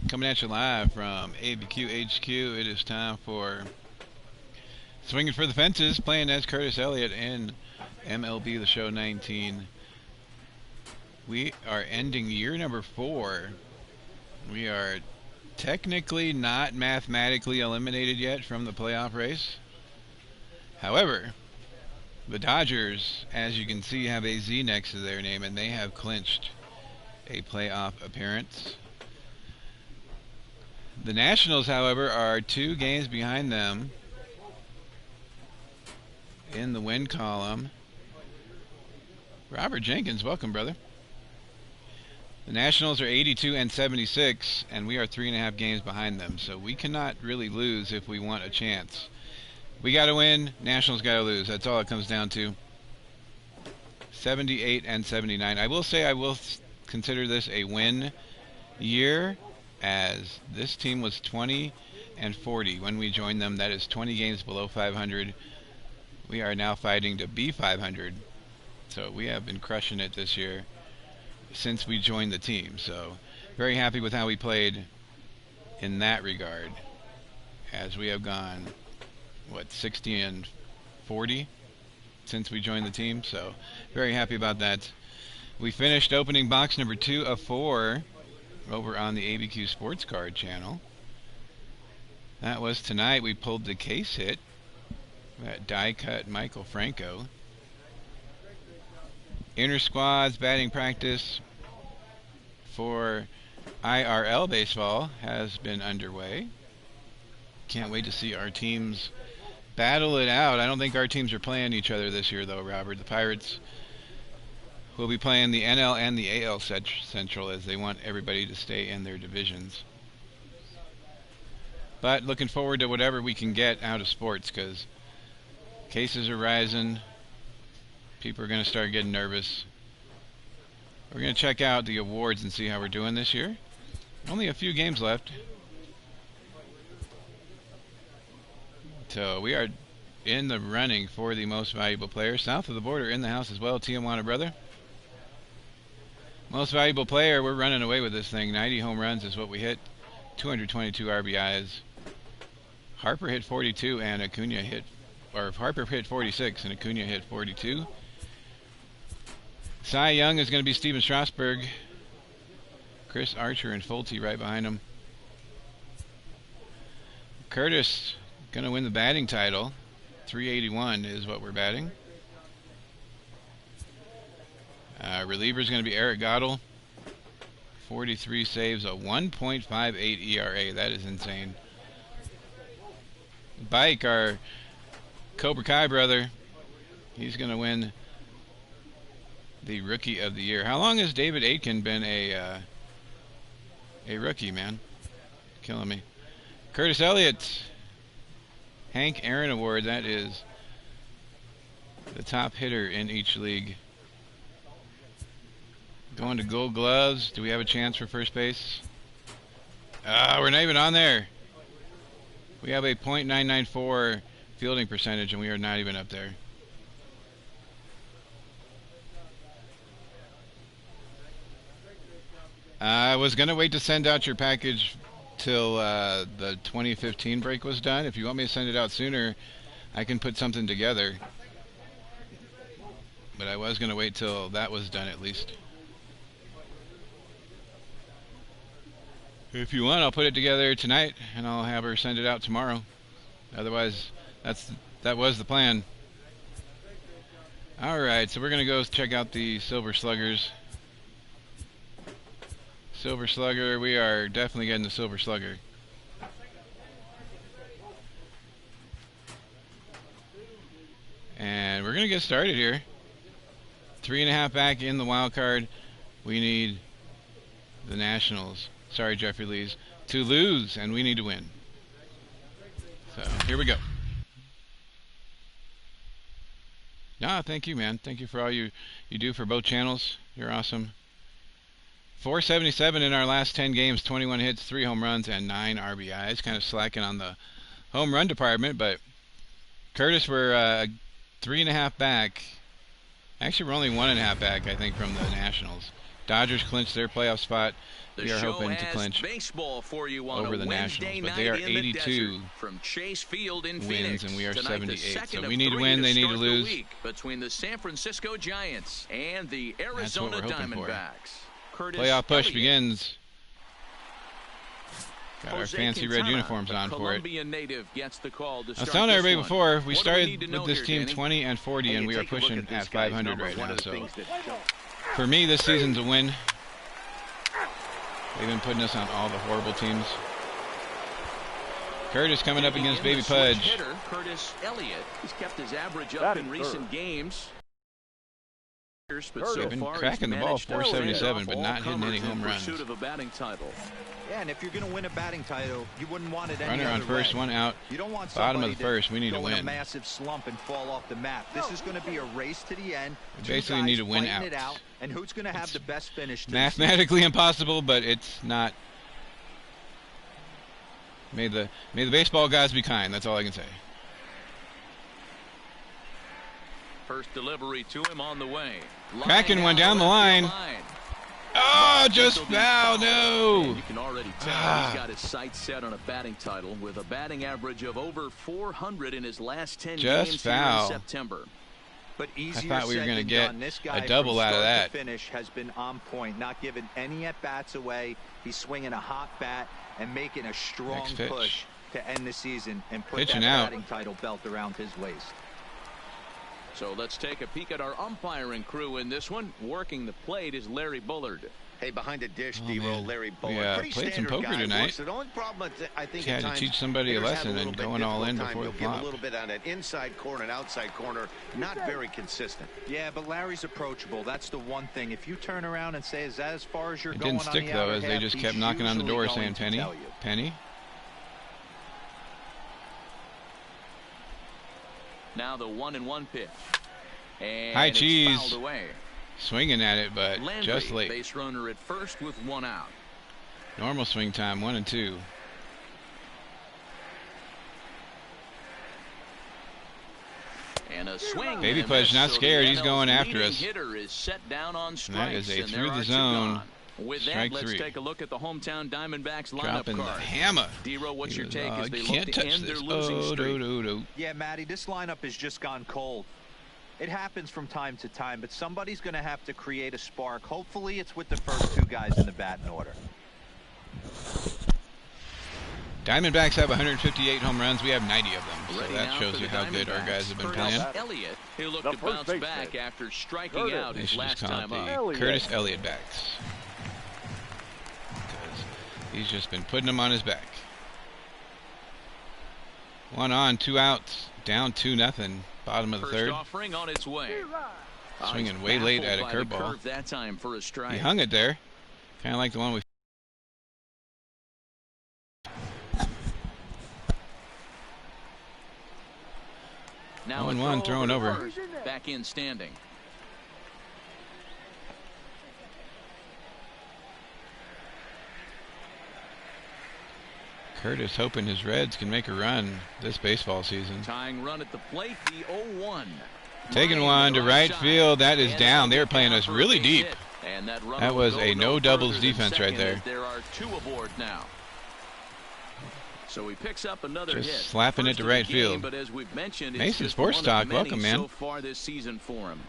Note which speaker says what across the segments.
Speaker 1: Coming at you live from ABQ HQ. It is time for Swinging for the Fences, playing as Curtis Elliott in MLB The Show 19. We are ending year number 4. We are technically not mathematically eliminated yet from the playoff race. However, the Dodgers, as you can see, have a Z next to their name, and they have clinched a playoff appearance. The Nationals, however, are 2 games behind them in the win column. Robert Jenkins, welcome, brother. The Nationals are 82 and 76, and we are 3.5 games behind them, so we cannot really lose if we want a chance. We got to win, Nationals got to lose. That's all it comes down to. 78 and 79. I will say I will consider this a win year, as this team was 20 and 40 when we joined them. That is 20 games below 500. We are now fighting to be 500. So we have been crushing it this year since we joined the team. So very happy with how we played in that regard, as we have gone, 60 and 40 since we joined the team. So very happy about that. We finished opening box number 2 of 4 over on the ABQ Sports Card channel. That was tonight. We pulled the case hit, that die cut Michael Franco. Inter squads batting practice for IRL baseball has been underway. Can't wait to see our teams battle it out. I don't think our teams are playing each other this year, though, Robert. The Pirates will be playing the NL and the AL Central, as they want everybody to stay in their divisions. But looking forward to whatever we can get out of sports, because cases are rising. People are going to start getting nervous. We're going to check out the awards and see how we're doing this year. Only a few games left. So we are in the running for the most valuable player. South of the border in the house as well. Tijuana, brother. Most valuable player, we're running away with this thing. 90 home runs is what we hit. 222 RBIs. Harper hit 42 and Acuna hit, or Harper hit 46 and Acuna hit 42. Cy Young is going to be Steven Strasburg. Chris Archer and Fulte right behind him. Curtis going to win the batting title. 381 is what we're batting. Reliever is going to be Eric Goddell. 43 saves, a 1.58 ERA. That is insane. Bike, our Cobra Kai brother, he's going to win the Rookie of the Year. How long has David Aitken been a rookie, man? Killing me. Curtis Elliott, Hank Aaron Award. That is the top hitter in each league. Going to Gold Gloves. Do we have a chance for first base? We're not even on there. We have a .994 fielding percentage, and we are not even up there. I was going to wait to send out your package till the 2015 break was done. If you want me to send it out sooner, I can put something together. But I was going to wait till that was done at least. If you want, I'll put it together tonight, and I'll have her send it out tomorrow. Otherwise, that was the plan. Alright, so we're going to go check out the Silver Sluggers. Silver Slugger, we are definitely getting the Silver Slugger. And we're going to get started here. 3.5 back in the wild card. We need the Nationals. Sorry, Jeffrey Lees. To lose, and we need to win. So, here we go. Thank you, man. Thank you for all you do for both channels. You're awesome. 477 in our last 10 games. 21 hits, 3 home runs, and 9 RBIs. Kind of slacking on the home run department, but Curtis, we're 3.5 back. Actually, we're only 1.5 back, I think, from the Nationals. Dodgers clinched their playoff spot. We are hoping to clinch
Speaker 2: baseball for you on
Speaker 1: over the Nationals, but they are 82
Speaker 2: from Chase Field in
Speaker 1: wins,
Speaker 2: Phoenix.
Speaker 1: and we are
Speaker 2: Tonight,
Speaker 1: 78. So we need to win, they need to lose.
Speaker 2: Between the San Francisco Giants and the Arizona Diamondbacks.
Speaker 1: Playoff push begins. Got our fancy red uniforms on for it. I was telling everybody before, we started with this team 20 and 40, and we are pushing at 500 right now. So for me, this season's a win. They've been putting us on all the horrible teams. Curtis coming up against Baby Pudge.
Speaker 2: Curtis Elliott. He's kept his average up in recent games.
Speaker 1: They've been cracking the ball, 477, but not hitting any home runs.
Speaker 3: Yeah, and if you're going to win a batting title, you wouldn't want it any
Speaker 1: Runner on
Speaker 3: other
Speaker 1: first,
Speaker 3: way.
Speaker 1: one out.
Speaker 3: You don't want
Speaker 1: Bottom of the first, we need to win.
Speaker 3: A massive slump and fall off the map. This is going to be a race to the end.
Speaker 1: We basically need to win out.
Speaker 3: And who's going to have the best finish?
Speaker 1: Mathematically impossible, but it's not. May the baseball gods be kind. That's all I can say.
Speaker 2: First delivery to him on the way.
Speaker 1: Cracking one down the line. Oh, just foul. No.
Speaker 2: You can already tell he's got his sights set on a batting title with a batting average of over 400 in his last 10 games here in September.
Speaker 3: But
Speaker 1: I thought we were going to get a double out of that.
Speaker 3: Finish has been on point, not giving any at-bats away. He's swinging a hot bat and making a strong push to end the season and put that batting title belt around his waist.
Speaker 2: So let's take a peek at our umpiring crew in this one. Working the plate is Larry Bullard.
Speaker 4: Hey, behind the dish, D-roll, Larry Bullard.
Speaker 1: We played some poker tonight.
Speaker 4: The only problem I think
Speaker 1: had to teach somebody a lesson and going all in before the flop.
Speaker 4: A little bit on an inside corner and outside corner, not very consistent.
Speaker 3: Yeah, but Larry's approachable. That's the one thing. If you turn around and say, "Is that as far as you're going?"
Speaker 1: It didn't stick though, as they just kept knocking on the door saying, "Penny, Penny."
Speaker 2: Now the 1-1 pitch. And
Speaker 1: high cheese.
Speaker 2: Fouled away.
Speaker 1: Swinging at it, but
Speaker 2: Landry,
Speaker 1: just late.
Speaker 2: Base runner at first with one out.
Speaker 1: Normal swing time, 1 and 2.
Speaker 2: And a swing.
Speaker 1: Baby Pudge not scared. He's going after us.
Speaker 2: Hitter is set down on strikes,
Speaker 1: and that is a
Speaker 2: and
Speaker 1: through the zone.
Speaker 2: With that, let's take a look at the hometown Diamondbacks lineup
Speaker 1: Dropping
Speaker 2: card.
Speaker 1: The hammer.
Speaker 2: D-Row, what's your take as they
Speaker 1: can't
Speaker 2: look to end their losing streak?
Speaker 3: Yeah, Matty, this lineup has just gone cold. It happens from time to time, but somebody's going to have to create a spark. Hopefully, it's with the first two guys in the batting order.
Speaker 1: Diamondbacks have 158 home runs. We have 90 of them, so that shows you how good our guys have been playing.
Speaker 2: Elliott, who looked to bounce back after striking out his last time up.
Speaker 1: Curtis Elliott backs. He's just been putting them on his back. 1 on, 2 outs, down 2-0. Bottom of the third.
Speaker 2: Offering on its way.
Speaker 1: Swinging way late at a curveball.
Speaker 2: That time for a strike.
Speaker 1: He hung it there, kind of like the one we.
Speaker 2: Now
Speaker 1: 1-1, throwing over.
Speaker 2: Back in standing.
Speaker 1: Curtis hoping his Reds can make a run this baseball season.
Speaker 2: Tying run at the plate, the 0-1.
Speaker 1: Taking one to right field. That is down. They were playing us really deep. That was a no doubles defense right there.
Speaker 2: There are 2 aboard now. So he picks up another hit.
Speaker 1: Just slapping it to right field.
Speaker 2: But as we've mentioned,
Speaker 1: Mason Sports Talk, welcome, man.
Speaker 2: So far this season for him.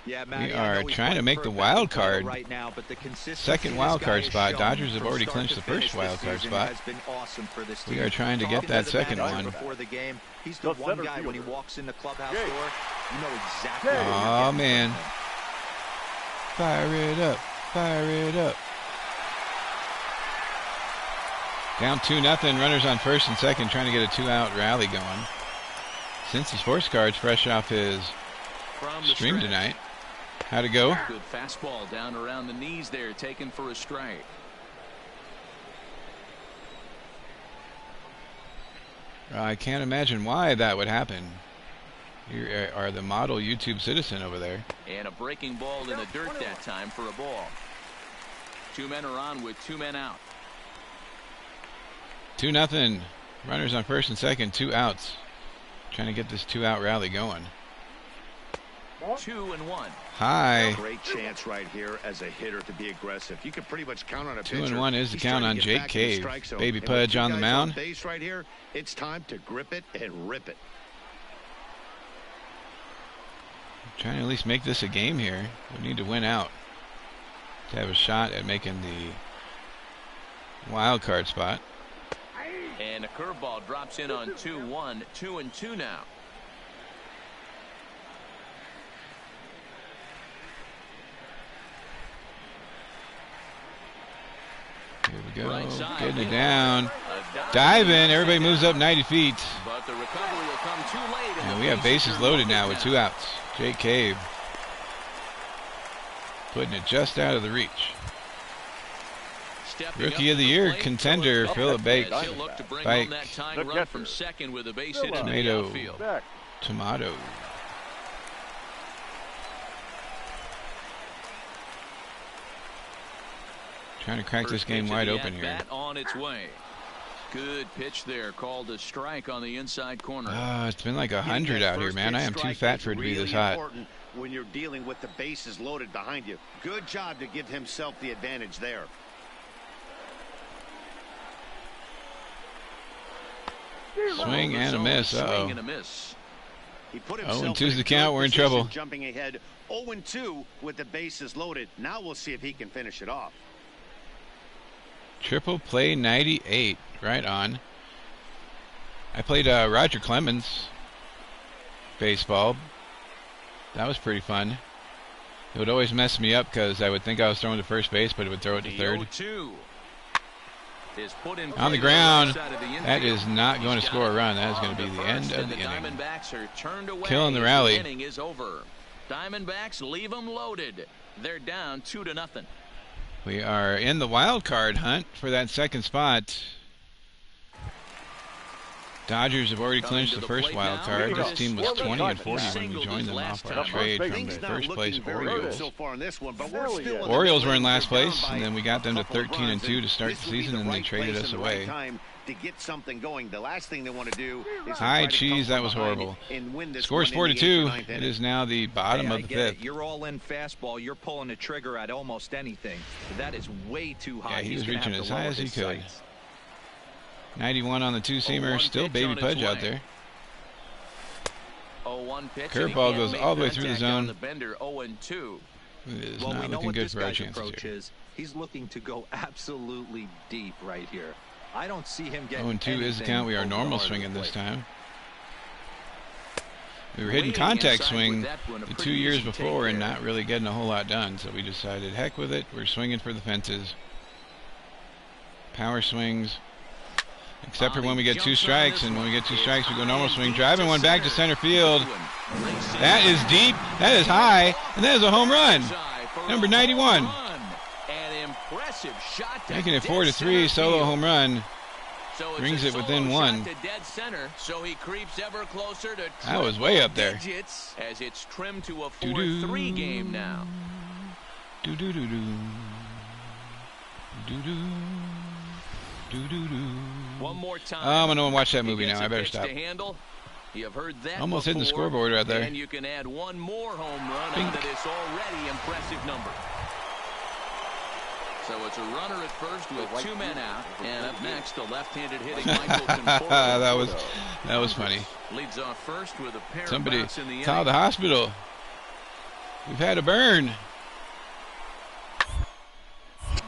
Speaker 3: Yeah, Matty,
Speaker 1: we are trying to make the wild card.
Speaker 3: Right now, but the
Speaker 1: second wild card spot. Dodgers have already clinched the first wild card spot.
Speaker 3: Awesome for this
Speaker 1: we are trying to get that second one.
Speaker 3: Before the game, he's the one guy when he walks in the clubhouse door, you know exactly.
Speaker 1: Oh man! Fire it up! Fire it up! Down 2-0. Runners on first and second, trying to get a 2-out rally going. Since the sports card's fresh off his stream tonight. How'd it go?
Speaker 2: Good fastball down around the knees there, taken for a strike.
Speaker 1: I can't imagine why that would happen. You are the model YouTube citizen over there.
Speaker 2: And a breaking ball in the dirt that time for a ball. 2 men are on with 2 men out.
Speaker 1: 2-0. Runners on first and second, 2 outs. Trying to get this 2-out rally going.
Speaker 2: 2-1.
Speaker 1: High.
Speaker 4: Great chance right here as a hitter to be aggressive. You can pretty much count on a
Speaker 1: 2-1 is the count on Jake Cave. Baby Pudge on the mound.
Speaker 4: Base right here. It's time to grip it and rip it.
Speaker 1: Trying to at least make this a game here. We need to win out to have a shot at making the wild card spot.
Speaker 2: And a curveball drops in on 2-1. 2-2 now.
Speaker 1: Here we go. Getting it down. Diving. Everybody moves up 90 feet.
Speaker 2: But the recovery will come too late.
Speaker 1: And we have bases loaded now with 2 outs. Jake Cave putting it just out of the reach. Rookie of the Year contender Philip Bakes. Bike. Tomato. Trying to crack this game wide open here.
Speaker 2: On its way. Good pitch there, called a strike on the inside corner.
Speaker 1: It's been like 100 out here, man. I am too fat for it to be this hot.
Speaker 4: When you're dealing with the bases loaded behind you. Good job to give himself the advantage there.
Speaker 1: Swing and a miss. Uh-oh. 0-2 is the count. We're in trouble.
Speaker 4: Jumping ahead 0-2 with the bases loaded. Now we'll see if he can finish it off.
Speaker 1: Triple play 98. Right on. I played Roger Clemens baseball. That was pretty fun. It would always mess me up because I would think I was throwing to first base, but it would throw it to third. On the ground. That is not going to score a run. That is going to be the end of the inning. Killing the rally.
Speaker 2: Inning is over. Diamondbacks leave them loaded. They're down 2-0.
Speaker 1: We are in the wild card hunt for that second spot. Dodgers have already clinched the first wild card. This team was 20-40 when we joined them off our trade from the first place Orioles. Orioles were in last place, and then we got them to 13-2 to start the season, and they traded us away.
Speaker 4: To get something going, the last thing they want to do is
Speaker 1: high cheese. That was horrible. Scores 4-2. It is now the bottom of the fifth.
Speaker 3: You're all in fastball. You're pulling the trigger at almost anything. That is way too high.
Speaker 1: Yeah, he was reaching as high as he could. 91 on the two-seamer. Still Baby Pudge out there. Curveball goes all the way through the zone. It is not looking good for our chances here.
Speaker 3: He's looking to go absolutely deep right here. I don't see him getting
Speaker 1: 0-2 is the count. We are normal swinging this time. We were hitting contact swing the 2 years before and not really getting a whole lot done, so we decided, heck with it. We're swinging for the fences. Power swings. Except for when we get 2 strikes, and when we get 2 strikes, we go normal swing. Driving one back to center field. That is deep. That is high. And that is a home run. Number 91. Making it 4-3. Solo home run. Brings it within 1. That was way up there.
Speaker 2: As it's trimmed to a 4-3 game now. One more time.
Speaker 1: I'm going to watch that movie now. I better stop.
Speaker 2: You've heard that
Speaker 1: almost hitting the scoreboard right there.
Speaker 2: And you can add one more home run onto this already impressive number. So it's a runner at first with 2 men out, and up next, the left-handed hitting Michael Conforto.
Speaker 1: that was funny.
Speaker 2: Leads off first with a pair
Speaker 1: Somebody
Speaker 2: of bouts in the
Speaker 1: call the hospital. We've had a burn.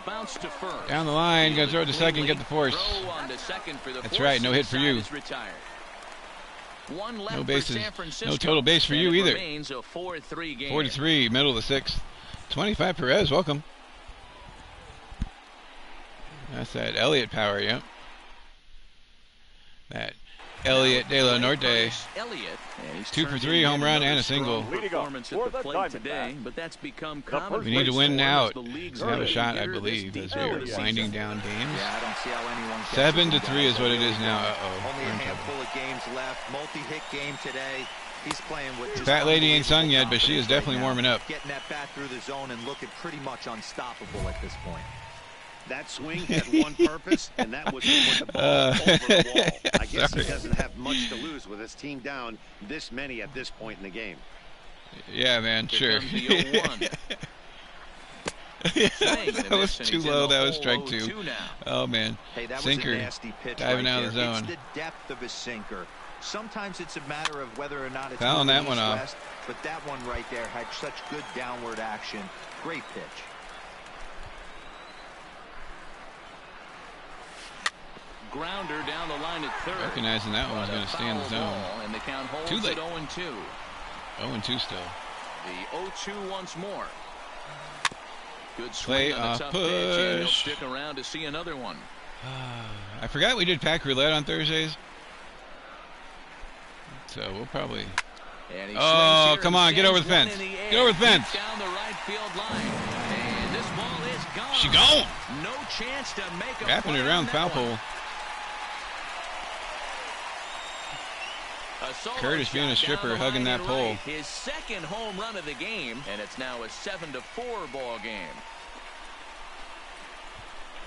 Speaker 2: Bounce to first.
Speaker 1: Down the line, gonna throw it to second, get the force. That's right, no hit for you. No bases, no total base for you either. 4-3, middle of the 6th. 25 Perez, welcome. That's that Elliott power, yeah. That Elliott De La Norte. 2 for 3, home run and a single.
Speaker 2: Performance at the plate today, but that's become common.
Speaker 1: We need to win out to have a shot, I believe, as we are winding down games.
Speaker 3: Yeah, I don't see how anyone
Speaker 1: 7-3 is what it is now.
Speaker 3: Only a handful of games left. Multi-hit game today. He's playing with just
Speaker 1: Fat lady ain't sung yet, but she is definitely warming up.
Speaker 3: Getting that bat through the zone and looking pretty much unstoppable at this point.
Speaker 4: That swing had one purpose, and that was to put the ball over the wall. I guess he doesn't have much to lose with his team down this many at this point in the game.
Speaker 1: Yeah, man, sure. That was too low. That was strike 2. Oh, man.
Speaker 3: Hey, that
Speaker 1: sinker.
Speaker 3: Was a nasty pitch
Speaker 1: diving
Speaker 3: right
Speaker 1: out of the zone.
Speaker 3: It's the depth of a sinker. Sometimes it's a matter of whether or not it's
Speaker 1: fouling that one off.
Speaker 3: But that one right there had such good downward action. Great pitch.
Speaker 2: Grounder down the line at third.
Speaker 1: Recognizing that one was going to stay in the zone.
Speaker 2: And the count holds
Speaker 1: Too late.
Speaker 2: at 0-2.
Speaker 1: 0-2 still.
Speaker 2: The 0-2 once more. Good
Speaker 1: swing
Speaker 2: on the tough pitch, and he'll stick around to see another one.
Speaker 1: I forgot we did pack roulette on Thursdays. So we'll probably. Oh, come on, get over the fence. Get over the fence.
Speaker 2: Down the right field line. And this ball is gone.
Speaker 1: She gone.
Speaker 2: No chance to make a
Speaker 1: wrapping it around the foul pole. Curtis being a stripper, hugging that pole.
Speaker 2: His second home run of the game, and it's now a 7-4 ball game.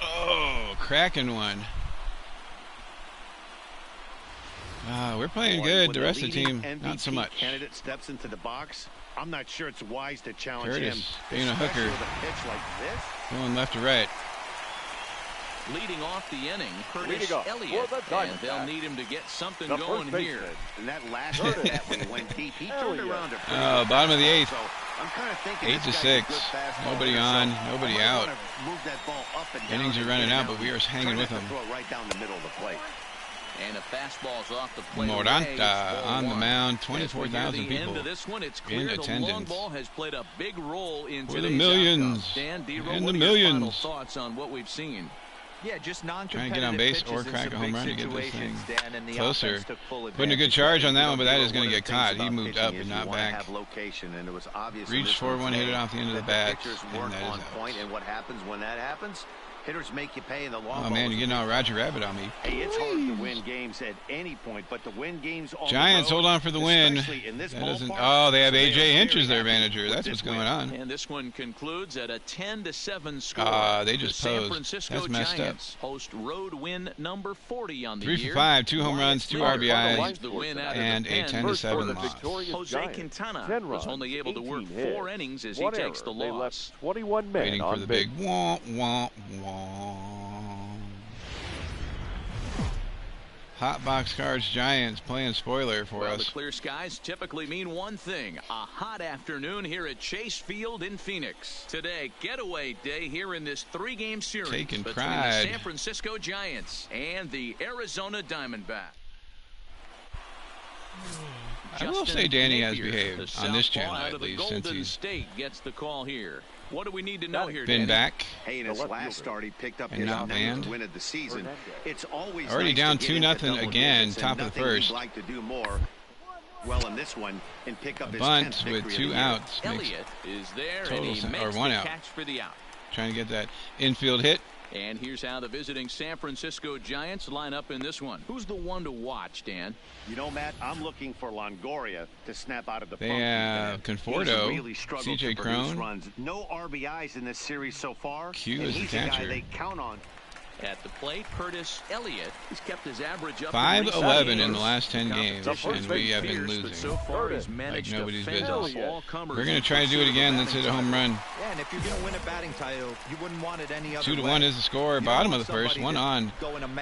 Speaker 1: Oh, cracking one. We're playing good. The rest of the team, not so much.
Speaker 4: Candidate steps into the box. I'm not sure it's wise to challenge
Speaker 1: Curtis
Speaker 4: him.
Speaker 1: being a hooker,
Speaker 4: With a pitch like this.
Speaker 1: going left to right.
Speaker 2: Leading off the inning, Curtis Elliott, and they'll need him to get something going here.
Speaker 4: And that last hit that when he went deep, he turned around.
Speaker 1: Bottom of the 8th.
Speaker 4: So I'm kind of thinking
Speaker 1: 8-6. Nobody on, nobody out.
Speaker 4: Move that ball up and down.
Speaker 1: Innings are running out, but we are hanging with them.
Speaker 4: Throw it right down the middle of the plate.
Speaker 2: And a fastball's off the plate.
Speaker 1: Moranta on the mound. 24,000 people
Speaker 2: this one, it's
Speaker 1: in
Speaker 2: attendance. The long ball has played a big role in
Speaker 1: for the millions.
Speaker 2: Dan,
Speaker 1: and the millions.
Speaker 2: Final thoughts on what we've seen?
Speaker 3: Yeah, just
Speaker 1: trying to get on base or crack a home run to get this thing closer. Putting a good
Speaker 3: advantage.
Speaker 1: charge on that one, but that is going to get caught. He moved up and not back. Reached forward, hit it off the end of the bat, and that is out.
Speaker 4: And what happens when that happens? Hitters make you pay in the long
Speaker 1: Oh man, you're getting all Roger Rabbit on me.
Speaker 4: Hey, it's hard to win games at any point, but to win games on
Speaker 1: Giants
Speaker 4: the road,
Speaker 1: hold on for the win.
Speaker 4: That
Speaker 1: doesn't. Oh, they have AJ Hinch as their manager. That's what's going on.
Speaker 2: And this one concludes at a 10-7 score.
Speaker 1: They just
Speaker 2: the San
Speaker 1: posed.
Speaker 2: Francisco
Speaker 1: That's messed
Speaker 2: Giants host road win number 40 on the
Speaker 1: 3
Speaker 2: year.
Speaker 1: for 5, 2 home runs, 2 RBIs,
Speaker 2: the win out
Speaker 1: and
Speaker 2: of the
Speaker 1: a 10-7 loss.
Speaker 2: Jose Quintana was only able to work 4 innings as he takes the loss.
Speaker 5: 21 men
Speaker 1: Waiting for the big wah, wah, wah. Hot Box Cards Giants playing spoiler for us.
Speaker 2: The clear skies typically mean one thing, a hot afternoon here at Chase Field in Phoenix. Today, getaway day here in this 3-game series
Speaker 1: Taking
Speaker 2: between
Speaker 1: pride.
Speaker 2: the San Francisco Giants and the Arizona Diamondbacks.
Speaker 1: I will say Danny has behaved on this channel at least since
Speaker 2: Golden
Speaker 1: he's
Speaker 2: State gets the call here. What do we need to know here,
Speaker 1: been
Speaker 2: Danny?
Speaker 1: back.
Speaker 4: Hey, in his last start, he picked up
Speaker 1: and
Speaker 4: his
Speaker 1: not banned.
Speaker 4: win of the season. It's always
Speaker 1: Already
Speaker 4: nice
Speaker 1: down
Speaker 4: to get into
Speaker 1: 2-0
Speaker 4: double
Speaker 1: again,
Speaker 4: digits,
Speaker 1: top
Speaker 4: and
Speaker 1: of the
Speaker 4: nothing he'd
Speaker 1: first.
Speaker 4: like to do more. Well, in this one, and pick up
Speaker 1: A
Speaker 4: his
Speaker 1: bunt
Speaker 4: 10th
Speaker 1: with
Speaker 4: victory
Speaker 1: 2
Speaker 4: of the year.
Speaker 1: outs. Makes
Speaker 2: Elliott is there,
Speaker 1: total
Speaker 2: and he
Speaker 1: sense.
Speaker 2: makes
Speaker 1: Or 1
Speaker 2: the
Speaker 1: out.
Speaker 2: catch for the out.
Speaker 1: Trying to get that infield hit.
Speaker 2: And here's how the visiting San Francisco Giants line up in this one. Who's the one to watch, Dan?
Speaker 4: You know, Matt, I'm looking for Longoria to snap out of the
Speaker 1: They
Speaker 4: funk.
Speaker 1: have Conforto,
Speaker 4: Really struggled
Speaker 1: CJ
Speaker 4: to produce
Speaker 1: Cron.
Speaker 4: runs. No RBIs in this series so far.
Speaker 1: Q
Speaker 4: and
Speaker 1: is the
Speaker 4: he's a guy
Speaker 1: catcher.
Speaker 4: they count on.
Speaker 2: At the plate, Curtis Elliott. He's kept his average up
Speaker 1: 5-11 in the last 10
Speaker 2: Competition
Speaker 1: games, and we have been
Speaker 2: fierce, but
Speaker 1: losing.
Speaker 2: so far he's managed
Speaker 1: Like nobody's
Speaker 2: to fend
Speaker 1: business.
Speaker 2: off all comers.
Speaker 1: We're going to try to do it again. Let's hit a home run.
Speaker 3: Yeah, and if you're going to win a batting title, you wouldn't want it any other
Speaker 1: 2-1 is the score. Bottom of the first, 1 on.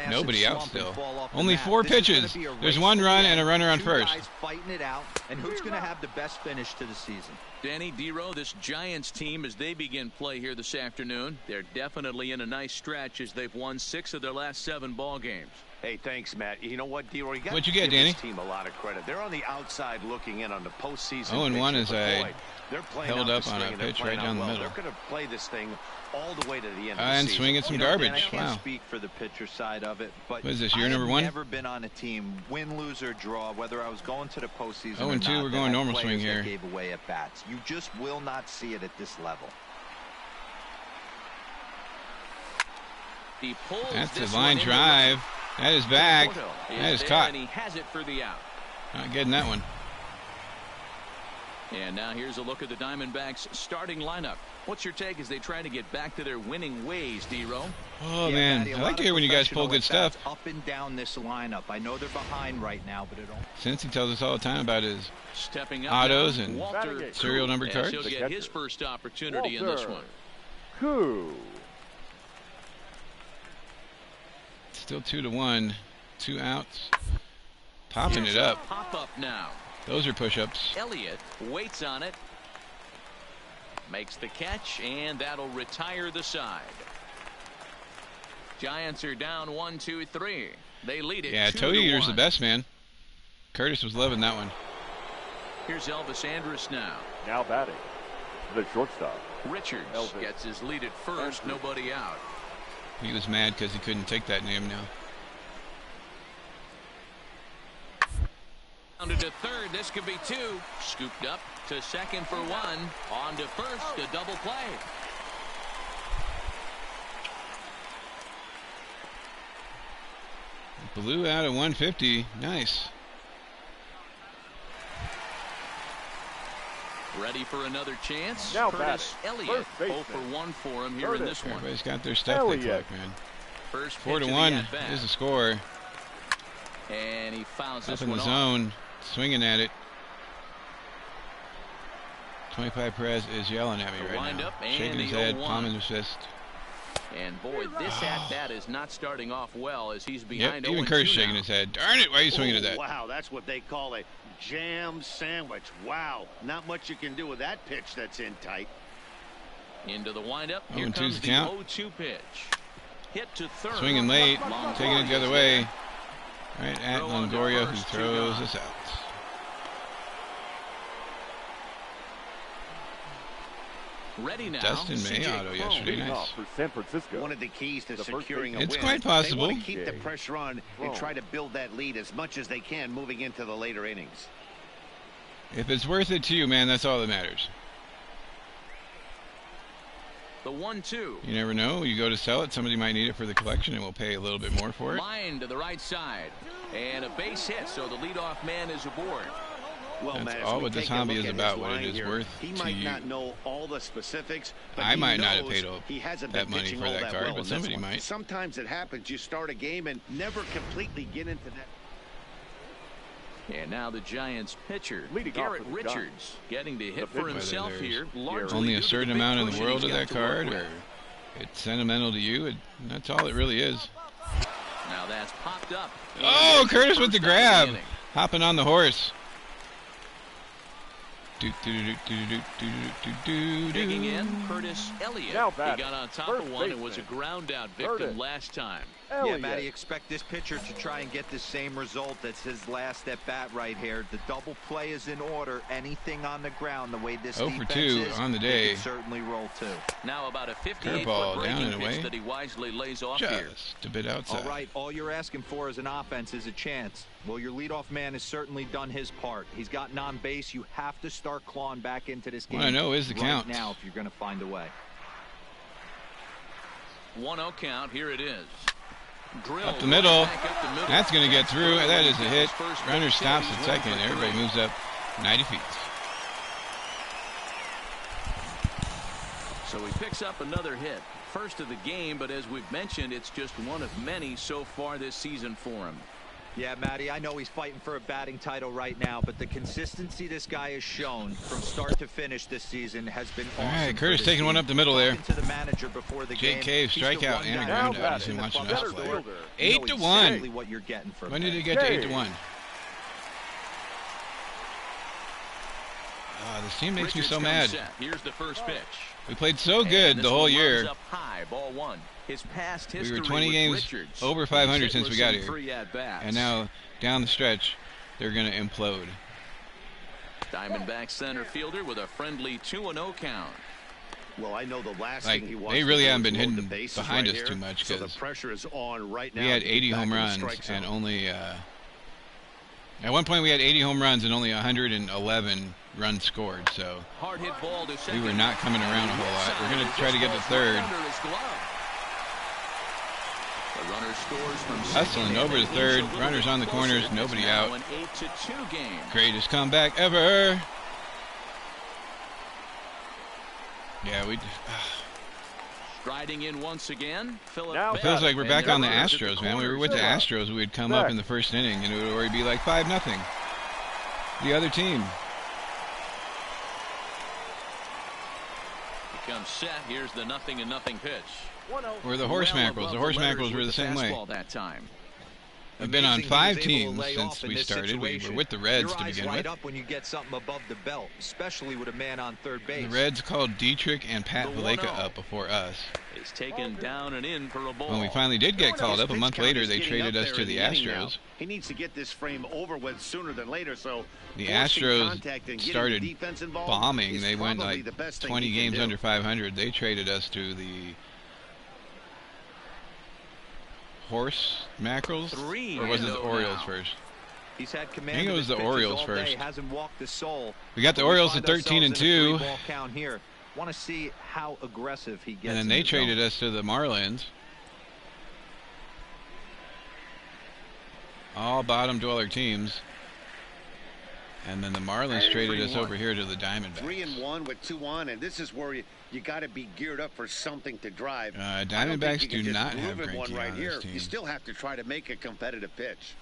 Speaker 1: Nobody out still. Only 4 pitches. There's 1 run and a runner on first.
Speaker 3: Guys fighting it out, and who's going to have the best finish to the season?
Speaker 2: Danny Dero, this Giants team, as they begin play here this afternoon, they're definitely in a nice stretch as they've won 6 of their last 7 ball games.
Speaker 4: Hey, thanks, Matt. You know what, D-Roy? You got
Speaker 1: What'd you
Speaker 4: to
Speaker 1: get,
Speaker 4: give
Speaker 1: Danny?
Speaker 4: this team a lot of credit. They're on the outside looking in on the postseason.
Speaker 1: 0-1
Speaker 4: picture,
Speaker 1: as
Speaker 4: but
Speaker 1: I
Speaker 4: boy, they're playing
Speaker 1: held
Speaker 4: out
Speaker 1: up
Speaker 4: the
Speaker 1: on a
Speaker 4: string and they're
Speaker 1: pitch
Speaker 4: playing
Speaker 1: right down
Speaker 4: out
Speaker 1: the
Speaker 4: well.
Speaker 1: middle.
Speaker 4: They're going to play this thing all the way to the end of the
Speaker 1: And
Speaker 4: season.
Speaker 1: swinging some
Speaker 3: You know, Dan,
Speaker 1: garbage.
Speaker 3: I can't
Speaker 1: Wow.
Speaker 3: speak for the pitcher side of it, but
Speaker 1: What is this, year number 1?
Speaker 3: I've never been on a team, win, lose, or draw, whether I was going to the postseason
Speaker 1: 0-2,
Speaker 3: or not,
Speaker 1: we're
Speaker 3: that
Speaker 1: going
Speaker 3: had
Speaker 1: normal
Speaker 3: players
Speaker 1: swing
Speaker 3: that
Speaker 1: here.
Speaker 3: Gave away at bats. You just will not see it at this level.
Speaker 2: He pulls
Speaker 1: That's
Speaker 2: this
Speaker 1: a line
Speaker 2: one into
Speaker 1: drive. That is back.
Speaker 2: Conforto
Speaker 1: That is
Speaker 2: there,
Speaker 1: caught.
Speaker 2: and he has it for the out.
Speaker 1: Not getting that one.
Speaker 2: And now here's a look at the Diamondbacks starting lineup. What's your take as they try to get back to their winning ways, D-Row?
Speaker 1: Oh, yeah, man. Maddie, I like to hear when you guys pull good stuff.
Speaker 3: Up and down this lineup. I know they're behind right now, but it all...
Speaker 1: Since he tells us all the time about his
Speaker 2: stepping up
Speaker 1: autos
Speaker 2: now,
Speaker 1: and
Speaker 2: Walter
Speaker 1: serial number cards.
Speaker 2: He'll get his first opportunity in this one.
Speaker 1: Still 2-1. 2 outs. Popping it up.
Speaker 2: Pop up now.
Speaker 1: Those are push-ups.
Speaker 2: Elliott waits on it. Makes the catch, and that'll retire the side. Giants are down 1-2-3. They lead it.
Speaker 1: Yeah, Toe Eater's the best, man. Curtis was loving that one.
Speaker 2: Here's Elvis Andrus now.
Speaker 5: Now batting, the shortstop.
Speaker 2: Richards gets his lead at first. Nobody out.
Speaker 1: He was mad because he couldn't take that name now.
Speaker 2: Rounded to third. This could be 2. Scooped up to second for 1. On to first. A double play.
Speaker 1: Blew out at 150. Nice.
Speaker 2: Ready for another chance.
Speaker 5: Now
Speaker 2: Curtis Elliott. 0 for 1 for him here in this one.
Speaker 1: Everybody's got their stuff they collect, man.
Speaker 2: First
Speaker 1: 4-1 is the score.
Speaker 2: And he fouls this
Speaker 1: up in
Speaker 2: one
Speaker 1: the zone, swinging at it. 25 Perez is yelling at me right now, shaking his head, palming his fist.
Speaker 2: And boy, this at-bat is not starting off well as he's behind.
Speaker 1: Yep, even Curtis shaking his head. Darn it, why are you swinging at that?
Speaker 4: Wow, that's what they call a jam sandwich. Wow, not much you can do with that pitch that's in tight.
Speaker 2: Into the windup. Here comes the 0-2 pitch. Hit to third.
Speaker 1: Swinging late, taking it the other way. Right at Longoria, who throws us out.
Speaker 2: Ready now.
Speaker 1: Dustin May auto yesterday. Nice.
Speaker 5: For San Francisco.
Speaker 4: One of the keys to securing a win.
Speaker 1: It's quite possible.
Speaker 4: They want to keep the pressure on and try to build that lead as much as they can moving into the later innings.
Speaker 1: If it's worth it to you, man, that's all that matters.
Speaker 2: The 1-2.
Speaker 1: You never know. You go to sell it, somebody might need it for the collection, and we'll pay a little bit more for it.
Speaker 2: Line to the right side. And a base hit, so the leadoff man is aboard.
Speaker 4: Well,
Speaker 1: that's all what this hobby is about, what it is worth to you.
Speaker 4: He might not know all the specifics, but
Speaker 1: I might not have paid
Speaker 4: that
Speaker 1: money for that card, but somebody might.
Speaker 4: Sometimes it happens. You start a game and never completely get into that.
Speaker 2: And now the Giants pitcher, Garrett Richards, getting to hit for himself here.
Speaker 1: Only a certain amount in the world of that card, or it's sentimental to you, and that's all it really is.
Speaker 2: Now that's popped up.
Speaker 1: Oh, Curtis with the grab. Hopping on the horse.
Speaker 2: Digging in, Curtis Elliott. He got on top of one and was a ground-out victim last time.
Speaker 3: Yeah, Matty, expect this pitcher to try and get the same result as his last at-bat right here. The double play is in order. Anything on the ground, the way this defense
Speaker 1: 0 for 2 on the day.
Speaker 3: Can certainly roll too.
Speaker 2: Now about a 58-foot breaking pitch that he wisely lays off here.
Speaker 1: Just a bit outside.
Speaker 3: All right, all you're asking for as an offense is a chance. Well, your leadoff man has certainly done his part. He's gotten on base. You have to start clawing back into this game.
Speaker 1: What I know is the count
Speaker 3: now if you're going to find a way.
Speaker 2: 1-0 count. Here it is.
Speaker 1: Drill up the middle. That's going to get through. That is a hit. Runner stops at second. Everybody moves up 90 feet.
Speaker 2: So he picks up another hit. First of the game, but as we've mentioned, it's just one of many so far this season for him.
Speaker 3: Yeah, Matty, I know he's fighting for a batting title right now, but the consistency this guy has shown from start to finish this season has been awesome.
Speaker 1: All right, Curtis taking one up the middle there.
Speaker 3: To the manager before the
Speaker 1: Jake Cave, strikeout and a ground out. He's been watching us play. 8-1.
Speaker 3: What you're getting from
Speaker 1: when did it get to 8-1? This team makes me so mad.
Speaker 2: Here's the first pitch.
Speaker 1: We played so good the whole year.
Speaker 2: Up high, ball one. His past
Speaker 1: we
Speaker 2: history
Speaker 1: were 20 games
Speaker 2: Richards.
Speaker 1: over 500 since we got here. And now, down the stretch, they're going to implode.
Speaker 2: Diamondback center fielder with a friendly 2-0 count.
Speaker 4: Well, I know the last thing he wants
Speaker 1: they really haven't been
Speaker 4: hitting
Speaker 1: hitting behind us too much,
Speaker 4: so the pressure is on right now.
Speaker 1: We had 80 home runs and only at one point we had 80 home runs and only 111 runs scored, so
Speaker 2: hard hit ball to
Speaker 1: we were not coming around a whole lot. We're going to try to get to third.
Speaker 2: The runner scores from
Speaker 1: hustling over to third. Runners on the corners, nobody out.
Speaker 2: An 8-2 game.
Speaker 1: Greatest comeback ever. Yeah, we.
Speaker 2: Striding in once again,
Speaker 1: It feels like we're back on the Astros, man. We were with the Astros. We would come up in the first inning, and it would already be like 5-0. The other team.
Speaker 2: Becomes set. Here's the 0-0 pitch.
Speaker 1: Or the horse mackerels. The horse mackerels were the same way.
Speaker 2: That time.
Speaker 1: We've been on 5 teams since we started. We were with the Reds to begin with.
Speaker 3: Up when you get something above the belt, especially with a man on third base.
Speaker 1: The Reds called Dietrich and Pat Valleca up before us.
Speaker 2: He's taken down and in for a ball.
Speaker 1: When we finally did get called up, a month later, they traded us to the Astros.
Speaker 4: He needs to get this frame over with sooner than later. So
Speaker 1: the Astros started bombing. They went like 20 games under 500. They traded us to the horse mackerels, or was it the Orioles first?
Speaker 3: He's had
Speaker 1: I think it was the Orioles first.
Speaker 3: Hasn't walked the soul.
Speaker 1: We got the Orioles at 13-2.
Speaker 3: Want to see how aggressive he gets.
Speaker 1: And then they traded us to the Marlins. All bottom dweller teams. And then the Marlins traded us over here to the Diamondbacks.
Speaker 4: 3-1 with 2 on, and this is where you got to be geared up for something to drive.
Speaker 1: Diamondbacks do not have Greinke
Speaker 4: right
Speaker 1: on
Speaker 4: here.
Speaker 1: this team.
Speaker 4: You still have to try to make a competitive pitch.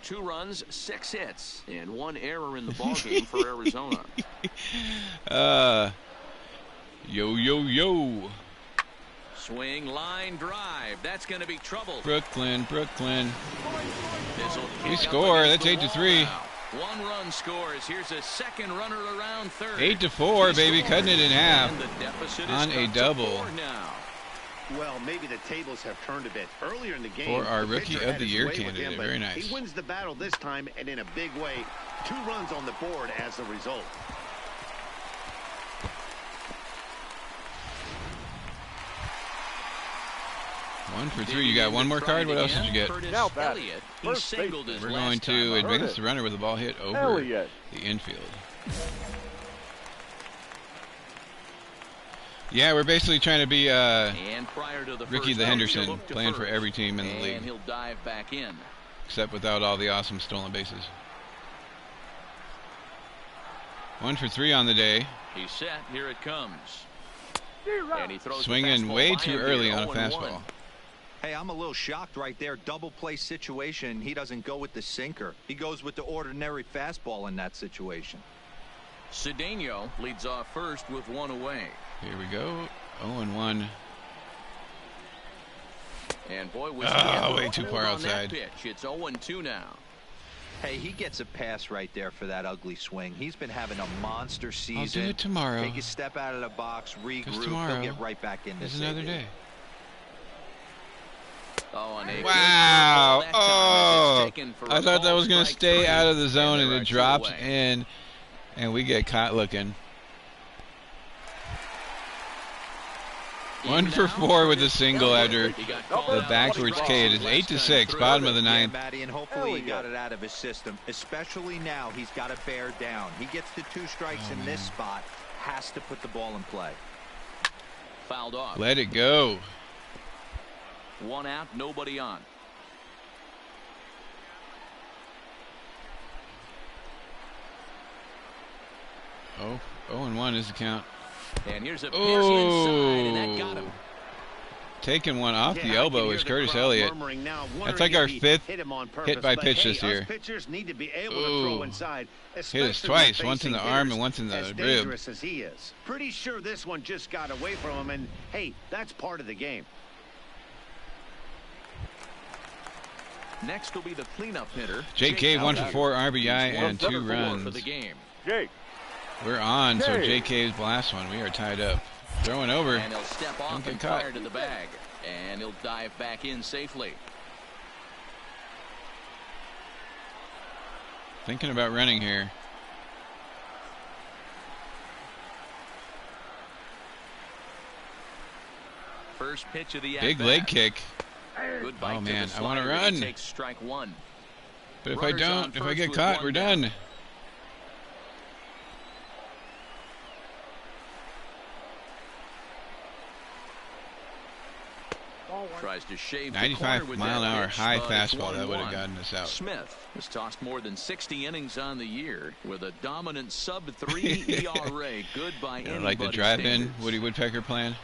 Speaker 2: 2 runs, 6 hits, and 1 error in the ballgame for Arizona.
Speaker 1: Yo.
Speaker 2: Swing, line, drive. That's going to be trouble.
Speaker 1: Brooklyn. We score. That's 8-3.
Speaker 2: 1 run scores. Here's a second runner around third.
Speaker 1: 8-4, baby, cutting it in half on a double.
Speaker 4: Well, maybe the tables have turned a bit. Earlier in the game,
Speaker 1: for our Rookie of the Year candidate. Very nice.
Speaker 4: He wins the battle this time, and in a big way. 2 runs on the board as a result.
Speaker 1: One for 3. You got one more card? What else did you get?
Speaker 5: Now that
Speaker 1: we're going to advance the runner with the ball hit over the infield. Yeah, we're basically trying to be Ricky the Henderson, playing for every team in the league.
Speaker 2: He'll dive back in.
Speaker 1: Except without all the awesome stolen bases. 1 for 3 on the day.
Speaker 2: He's set. Here it comes. And he throws
Speaker 1: swinging way too early on a fastball.
Speaker 3: Hey, I'm a little shocked right there. Double play situation. He doesn't go with the sinker. He goes with the ordinary fastball in that situation.
Speaker 2: Cedeno leads off first with 1 away.
Speaker 1: Here we go. 0-1.
Speaker 2: And boy, was
Speaker 1: way too far outside.
Speaker 2: Pitch. It's 0-2 now.
Speaker 3: Hey, he gets a pass right there for that ugly swing. He's been having a monster season.
Speaker 1: I'll do it tomorrow.
Speaker 3: Take a step out of the box, regroup.
Speaker 1: Tomorrow
Speaker 3: he'll get right back in this.
Speaker 1: Another day.
Speaker 2: Oh, and
Speaker 1: wow. Oh, I thought that was going to stay out of the zone, and it drops in, and we get caught looking. 1 for 4 with a single after the backwards K. It is 8-6, bottom of the 9th.
Speaker 3: Matty, and hopefully he got it out of his system. Especially now, he's got to bear down. He gets the 2 strikes in this spot. Has to put the ball in play.
Speaker 2: Fouled off.
Speaker 1: Let it go.
Speaker 2: 1 out, nobody on.
Speaker 1: Oh, 0-1 is the count.
Speaker 2: And here's a pitch inside, and that got him.
Speaker 1: Taking one off the elbow is Curtis Elliott. That's like our 5th hit by pitch this year. Ooh. Hit us twice, once in the arm and once in the rib.
Speaker 4: As he is. Pretty sure this one just got away from him, and hey, that's part of the game.
Speaker 2: Next will be the cleanup hitter.
Speaker 1: JK 1 for 4 RBI and 2 runs.
Speaker 2: For the game.
Speaker 5: Jake.
Speaker 1: We're on, so JK's last one. We are tied up. Throwing over.
Speaker 2: And he'll step off and fire to the bag. And he'll dive back in safely.
Speaker 1: Thinking about running here.
Speaker 2: First pitch of the
Speaker 1: big leg kick.
Speaker 2: Oh
Speaker 1: man, I want to run.
Speaker 2: Takes strike 1.
Speaker 1: But if I don't, if I get caught, we're done.
Speaker 2: tries to shave
Speaker 1: 95 mile an hour high fastball. That would have gotten us out.
Speaker 2: Smith has tossed more than 60 innings on the year with a dominant sub-3 ERA. Good by anybody.
Speaker 1: Like the drive-in Woody Woodpecker plan.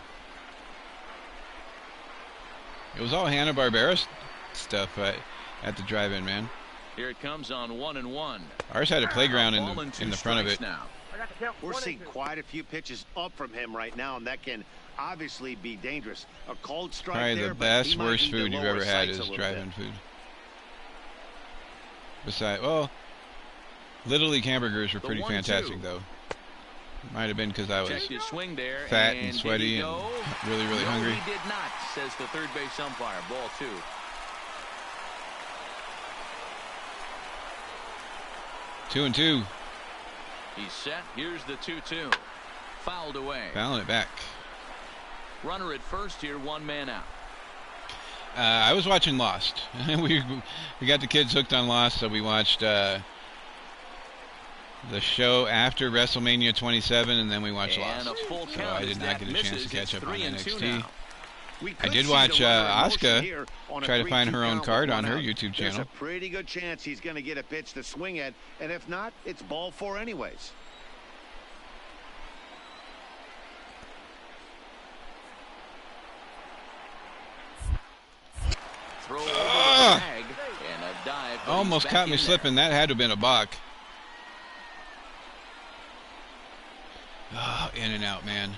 Speaker 1: It was all Hanna-Barbera stuff at the drive-in, man.
Speaker 2: Here it comes on 1-1.
Speaker 1: Ours had a playground in the front of it.
Speaker 2: Now.
Speaker 4: We're seeing quite a few pitches up from him right now, and that can obviously be dangerous. A cold strike
Speaker 1: Probably
Speaker 4: there,
Speaker 1: the best,
Speaker 4: but
Speaker 1: worst food you've ever had is drive-in food. Besides, well, Little League hamburgers were pretty fantastic, though. Might have been because I was fat and sweaty and really, really hungry.
Speaker 2: He did not, says the third base umpire. Ball 2.
Speaker 1: 2-2.
Speaker 2: He's set. Here's the 2-2. Fouled away.
Speaker 1: Fouling it back.
Speaker 2: Runner at first here, 1 man out.
Speaker 1: I was watching Lost. we got the kids hooked on Lost, so we watched the show after WrestleMania 27, and then we watched Lost. So I did not get a chance to catch up on NXT. I did watch Asuka try to find her own card on her YouTube channel.
Speaker 4: There's a pretty good chance he's going to get a pitch to swing at, and if not, it's ball 4 anyways.
Speaker 2: Throw over the bag, and a dive.
Speaker 1: Almost caught me slipping. That had to have been a balk. Oh, in and out, man.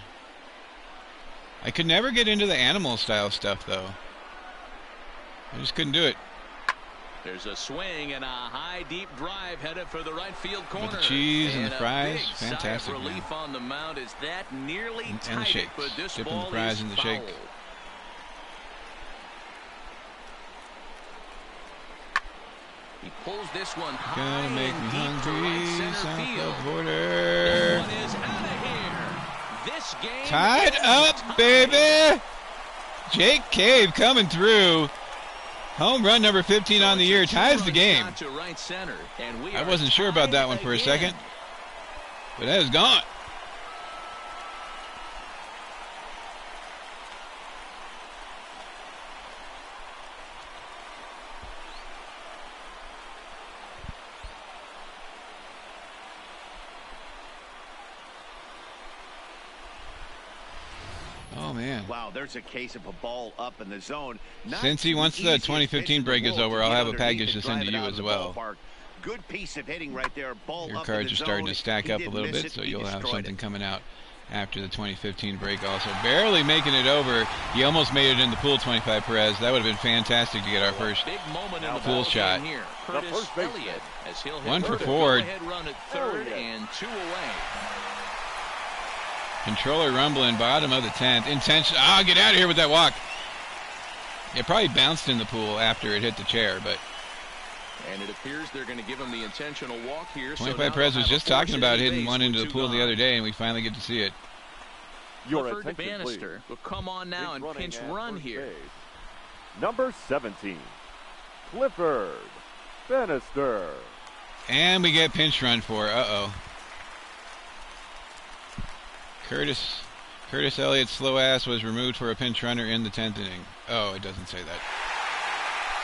Speaker 1: I could never get into the animal style stuff, though. I just couldn't do it.
Speaker 2: There's a swing and a high, deep drive headed for the right field corner.
Speaker 1: With the cheese and the fries, fantastic, man.
Speaker 2: Relief on the mound is that nearly
Speaker 1: and the shakes, dipping the fries in the shake.
Speaker 2: He pulls this one high
Speaker 1: Gonna make me hungry, south of border.
Speaker 2: This one is out of here. This game
Speaker 1: tied up, baby. Jake Cave coming through. Home run number 15 on the year, ties the game. I wasn't sure about that one for a second, but that is gone. Oh, man.
Speaker 4: Wow, there's a case of a ball up in the zone.
Speaker 1: Since once the 2015 break is over, I'll have a package to send to you as well.
Speaker 4: Good piece of hitting right there. Ball
Speaker 1: Your
Speaker 4: up
Speaker 1: cards
Speaker 4: in
Speaker 1: are
Speaker 4: the
Speaker 1: starting
Speaker 4: zone.
Speaker 1: to stack up a little bit, so you'll have something
Speaker 4: it.
Speaker 1: coming out after the 2015 break also. Barely making it over. He almost made it in the pool, 25 Perez. That would have been fantastic to get our first pool shot.
Speaker 2: Here. Curtis Elliott, as he'll hit
Speaker 1: 1 for
Speaker 2: the
Speaker 1: 4.
Speaker 2: go-ahead run at third and 2 away.
Speaker 1: Controller rumbling, bottom of the 10th. Intention. Ah, get out of here with that walk. It probably bounced in the pool after it hit the chair, but.
Speaker 2: And it appears they're going to give him the intentional walk here.
Speaker 1: 25 Perez was just talking about hitting one into the pool the other day, and we finally get to see it.
Speaker 2: Clifford Bannister will come on now and pinch run here.
Speaker 5: Number 17, Clifford Bannister.
Speaker 1: And we get pinch run for. Uh-oh. Curtis Elliott's slow ass was removed for a pinch runner in the 10th inning. Oh, it doesn't say that.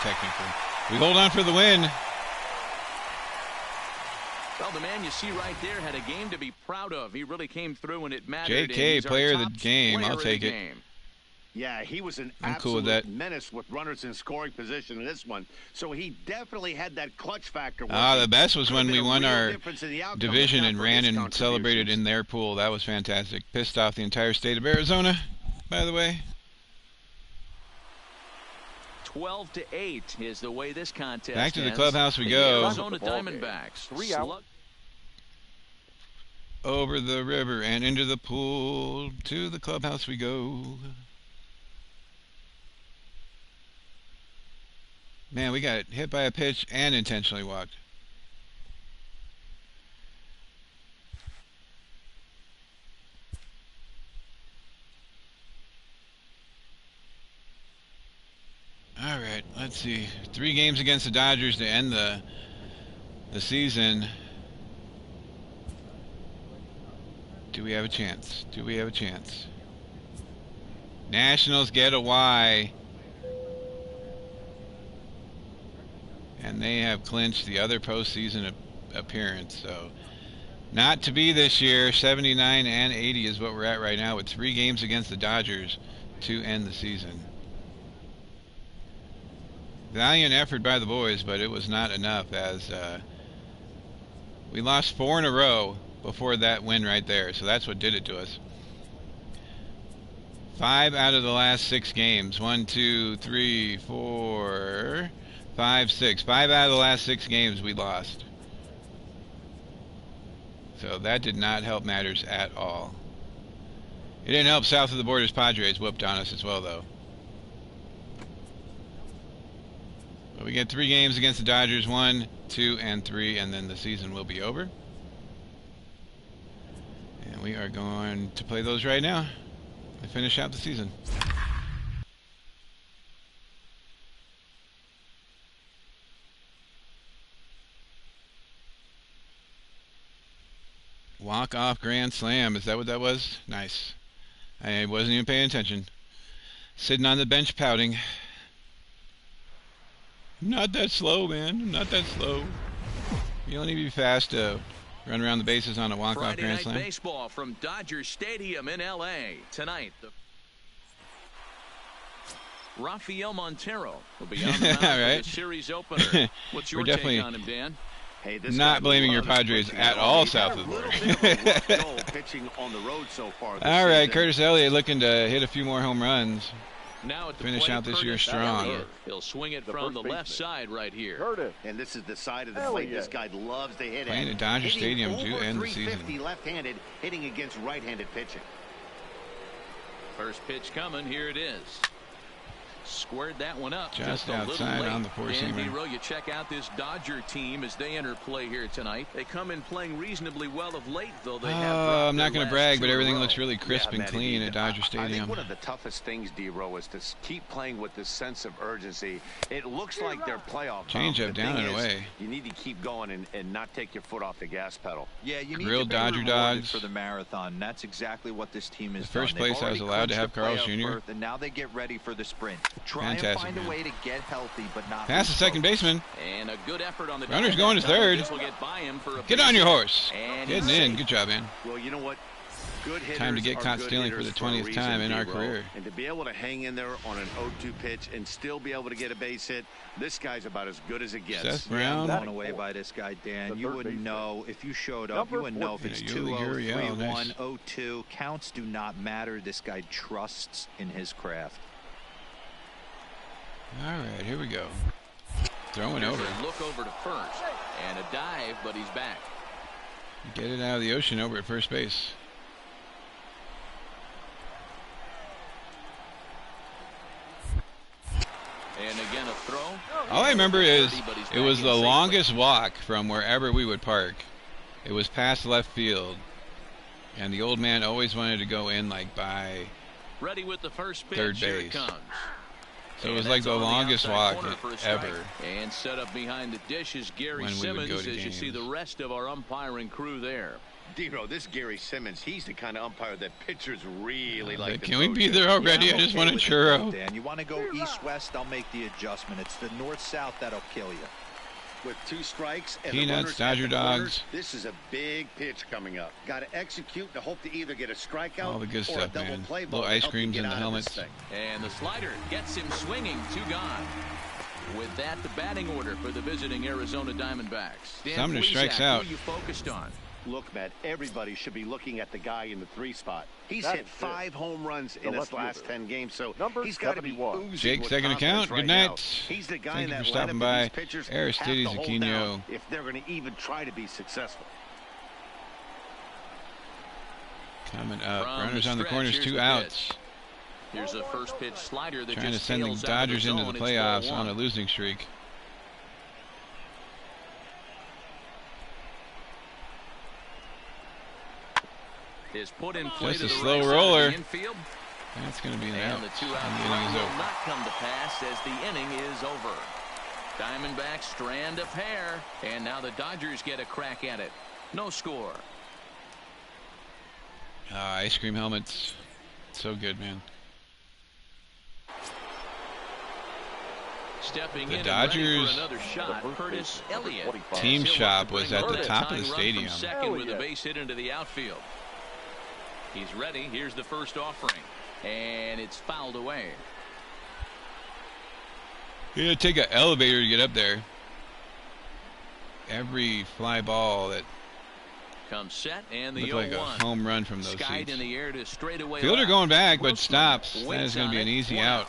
Speaker 1: Technically. We hold on for the win.
Speaker 2: Well, the man you see right there had a game to be proud of. He really came through when it mattered.
Speaker 1: J.K., player of the game. I'll take it.
Speaker 4: Yeah, he was an
Speaker 1: I'm
Speaker 4: absolute
Speaker 1: cool with that.
Speaker 4: menace with runners in scoring position in this one. So he definitely had that clutch factor.
Speaker 1: The best was when we won our division and ran and celebrated in their pool. That was fantastic. Pissed off the entire state of Arizona, by the way.
Speaker 2: 12-8 is the way this contest
Speaker 1: Back to the
Speaker 2: ends.
Speaker 1: clubhouse we
Speaker 2: The
Speaker 1: go.
Speaker 2: Arizona Diamondbacks.
Speaker 5: 3 out.
Speaker 1: Over the river and into the pool. To the clubhouse we go. Man, we got hit by a pitch and intentionally walked. All right, let's see. 3 games against the Dodgers to end the season. Do we have a chance? Do we have a chance? Nationals get a Y. and they have clinched the other postseason appearance. So not to be this year. 79 and 80 is what we're at right now, with 3 games against the Dodgers to end the season. Valiant effort by the boys, but it was not enough, as we lost 4 in a row before that win right there. So that's what did it to us. 5 out of the last 6 games. 1, 2, 3, 4, 5, 6. 5 out of the last 6 games we lost. So that did not help matters at all. It didn't help south of the borders Padres whooped on us as well, though. But we get 3 games against the Dodgers, 1, 2, and 3, and then the season will be over. And we are going to play those right now to finish out the season. Walk-off grand slam. Is that what that was? Nice. I wasn't even paying attention. Sitting on the bench pouting. I'm not that slow, man. I'm not that slow. You don't need to be fast to run around the bases on a walk-off grand slam.
Speaker 2: Friday Night Baseball from Dodger Stadium in L.A. Tonight, Rafael Montero will be on the mound
Speaker 1: right?
Speaker 2: for the series opener. What's your take on him, Dan?
Speaker 4: Hey, this
Speaker 1: not blaming your Padres at all south of the border.
Speaker 4: Pitching on the road so far
Speaker 1: all right, Curtis Elliott looking to hit a few more home runs.
Speaker 2: Now at the
Speaker 1: finish
Speaker 2: plate,
Speaker 1: out this year
Speaker 2: Curtis
Speaker 1: strong.
Speaker 2: Elliott. He'll swing it from the left side right here.
Speaker 5: Curtis.
Speaker 4: And this is the side of the plate this guy loves to hit
Speaker 1: Playing
Speaker 4: at.
Speaker 1: at Dodger
Speaker 4: Hitting
Speaker 1: Stadium
Speaker 4: over
Speaker 1: to end the
Speaker 4: 350
Speaker 1: season.
Speaker 4: left-handed, hitting against right-handed pitching.
Speaker 2: First pitch coming. Here it is. Squared that one up.
Speaker 1: Just
Speaker 2: a
Speaker 1: outside
Speaker 2: little
Speaker 1: on
Speaker 2: late.
Speaker 1: the four-seamer.
Speaker 2: Dan Hero, you check out this Dodger team as they enter play here tonight. They come in playing reasonably well of late, though. They have
Speaker 1: I'm not going to brag, but everything looks really
Speaker 4: Yeah,
Speaker 1: crisp and
Speaker 4: Matty,
Speaker 1: clean at Dodger
Speaker 6: I
Speaker 1: Stadium.
Speaker 6: think one of the toughest things, D-Row, is to keep playing with this sense of urgency. It looks like they're playoff.
Speaker 1: Change up, down and away.
Speaker 6: You need to keep going and not take your foot off the gas pedal.
Speaker 3: Yeah, you need
Speaker 1: Grilled
Speaker 3: to be
Speaker 1: Dodger
Speaker 3: rewarded
Speaker 1: dogs.
Speaker 3: for the marathon. That's exactly what this team is.
Speaker 1: The first place I was allowed to have Carl's Jr.
Speaker 3: And now they get ready for the sprint. Try
Speaker 1: Fantastic,
Speaker 3: and find a way to get healthy, but not
Speaker 1: Pass the second baseman.
Speaker 2: And a good effort on the
Speaker 1: Runner's going to third. Get on your horse. Getting in. Good job, man.
Speaker 4: Well, you know what? Good hitters
Speaker 1: Time to get
Speaker 4: are
Speaker 1: caught
Speaker 4: good
Speaker 1: stealing for
Speaker 4: hitters
Speaker 1: the
Speaker 4: a
Speaker 1: 20th
Speaker 4: reason,
Speaker 1: time in our
Speaker 4: D-Row.
Speaker 1: career.
Speaker 4: And to be able to hang in there on an 0-2 pitch and still be able to get a base hit, this guy's about as good as it gets.
Speaker 1: Seth
Speaker 3: I'm
Speaker 1: Brown.
Speaker 3: blown away by this guy, Dan. You wouldn't know if you showed up. You wouldn't know if it's 2-0, 3-1, 0-2. Counts do not matter. This guy trusts in his craft.
Speaker 1: All right, here we go. Throwing over.
Speaker 2: Look over to first and a dive, but he's back.
Speaker 1: Get it out of the ocean over at first base.
Speaker 2: And again a throw.
Speaker 1: All I remember is it was the longest walk from wherever we would park. It was past left field, and the old man always wanted to go in like by
Speaker 2: ready with the first pitch.
Speaker 1: third
Speaker 2: Here it
Speaker 1: base.
Speaker 2: comes.
Speaker 1: So it was like the longest walk ever.
Speaker 2: And set up behind the dish is Gary
Speaker 1: When we would
Speaker 2: Simmons
Speaker 1: go to
Speaker 2: as you see
Speaker 1: games.
Speaker 2: the rest of our umpiring crew there.
Speaker 4: D-Row, this Gary Simmons, he's the kind of umpire that pitchers really like.
Speaker 1: Can we be there already? I just want a churro.
Speaker 3: Dan, you want to go east-west? I'll make the adjustment. It's the north-south that'll kill you.
Speaker 4: With 2 strikes and
Speaker 1: Peanuts,
Speaker 4: the runners
Speaker 1: Dodger
Speaker 4: at the corners,
Speaker 1: dogs.
Speaker 4: this is a big pitch coming up. Got to execute to hope to either get a strikeout
Speaker 1: All the good
Speaker 4: or
Speaker 1: stuff,
Speaker 4: a double
Speaker 1: man.
Speaker 4: play
Speaker 1: Little
Speaker 4: ball to
Speaker 1: ice
Speaker 4: help you
Speaker 1: creams
Speaker 4: get
Speaker 1: in the
Speaker 4: out of this
Speaker 1: helmets.
Speaker 4: thing.
Speaker 2: And the slider gets him swinging. 2 gone. With that, the batting order for the visiting Arizona Diamondbacks. Dan
Speaker 1: Sumner
Speaker 2: Plesac,
Speaker 1: strikes out.
Speaker 2: Who you focused on?
Speaker 4: Look, Matt, everybody should be looking at the guy in the 3 spot. He's
Speaker 5: That
Speaker 4: hit
Speaker 5: is
Speaker 4: 5 home runs
Speaker 5: The
Speaker 4: in his
Speaker 5: left
Speaker 4: last
Speaker 5: fielder.
Speaker 4: 10 games, so
Speaker 5: Number
Speaker 4: he's got to be
Speaker 5: 71.
Speaker 4: oozing
Speaker 1: Jake,
Speaker 4: with
Speaker 1: second
Speaker 4: confidence
Speaker 1: account. Good
Speaker 4: right
Speaker 1: night.
Speaker 4: now. He's the guy
Speaker 1: Thank
Speaker 4: in
Speaker 1: you
Speaker 4: that
Speaker 1: for stopping
Speaker 4: lineup
Speaker 1: by.
Speaker 4: that these pitchers
Speaker 1: Aristides
Speaker 4: have to hold
Speaker 1: Aquino.
Speaker 4: down if they're going to even try to be successful.
Speaker 1: Coming up.
Speaker 2: From
Speaker 1: Runners on the
Speaker 2: stretch,
Speaker 1: corners,
Speaker 2: here's
Speaker 1: 2
Speaker 2: the
Speaker 1: outs.
Speaker 2: pitch. Here's a first pitch slider that
Speaker 1: Trying to
Speaker 2: just
Speaker 1: send the
Speaker 2: sails out of
Speaker 1: Dodgers into
Speaker 2: zone.
Speaker 1: the
Speaker 2: It's
Speaker 1: playoffs
Speaker 2: 4-1.
Speaker 1: on a losing streak.
Speaker 2: Is put in play
Speaker 1: Just
Speaker 2: to
Speaker 1: a
Speaker 2: the
Speaker 1: slow
Speaker 2: right side of
Speaker 1: roller.
Speaker 2: the infield.
Speaker 1: That's going to be an out.
Speaker 2: And the 2-out
Speaker 1: And the
Speaker 2: run
Speaker 1: inning is
Speaker 2: will
Speaker 1: over.
Speaker 2: not come to pass as the inning is over. Diamondbacks strand a pair, and now the Dodgers get a crack at it. No score.
Speaker 1: Ice cream helmets. So good, man.
Speaker 2: stepping
Speaker 1: The
Speaker 2: in
Speaker 1: Dodgers
Speaker 2: for another shot. Curtis Elliott.
Speaker 1: team shop was at the top of the stadium.
Speaker 2: Second with a base hit into the outfield. He's ready. Here's the first offering, and it's fouled away.
Speaker 1: You had to take an elevator to get up there. Every fly ball that
Speaker 2: comes set, and the
Speaker 1: looked like a home run from those seats.
Speaker 2: In the air to straightaway
Speaker 1: Fielder
Speaker 2: left.
Speaker 1: going back, but
Speaker 2: Wilson
Speaker 1: stops. That is going to be an
Speaker 2: it.
Speaker 1: easy out.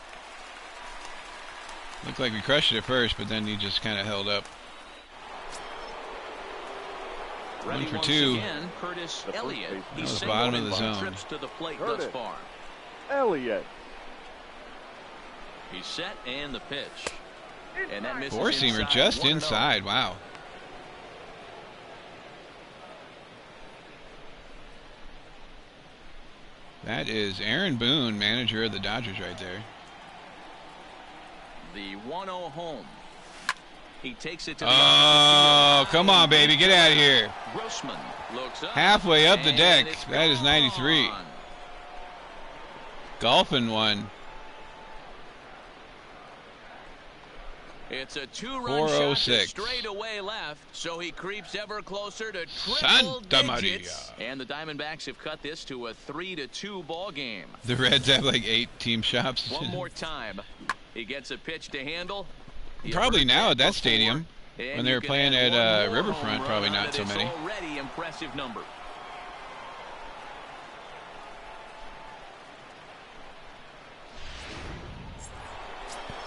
Speaker 1: Looked like we crushed it at first, but then he just kind of held up.
Speaker 2: Ready
Speaker 1: 1 for
Speaker 2: once
Speaker 1: 2.
Speaker 2: Again, Curtis Elliott.
Speaker 1: That was bottom of the zone.
Speaker 2: Trips to the plate thus far.
Speaker 5: Elliott.
Speaker 2: He's set, and the pitch. And that misses
Speaker 1: Four-seamer just
Speaker 2: 1-0.
Speaker 1: inside. Wow. That is Aaron Boone, manager of the Dodgers right there.
Speaker 2: The 1-0 home. He takes it to the
Speaker 1: Oh, come on, baby. Get out of here.
Speaker 2: Grossman looks up.
Speaker 1: Halfway up the deck.
Speaker 2: It's
Speaker 1: That is 93.
Speaker 2: gone.
Speaker 1: Golfing one.
Speaker 2: It's a 2-run
Speaker 1: 406.
Speaker 2: shot straight away left, so he creeps ever closer to triple
Speaker 1: Santa
Speaker 2: digits.
Speaker 1: Maria.
Speaker 2: And the Diamondbacks have cut this to a 3-2 ball game.
Speaker 1: The Reds have like 8 team shops.
Speaker 2: One more time. He gets a pitch to handle.
Speaker 1: Probably now at that stadium.
Speaker 2: And
Speaker 1: When they were playing at Riverfront, probably not so many.
Speaker 2: Already impressive number.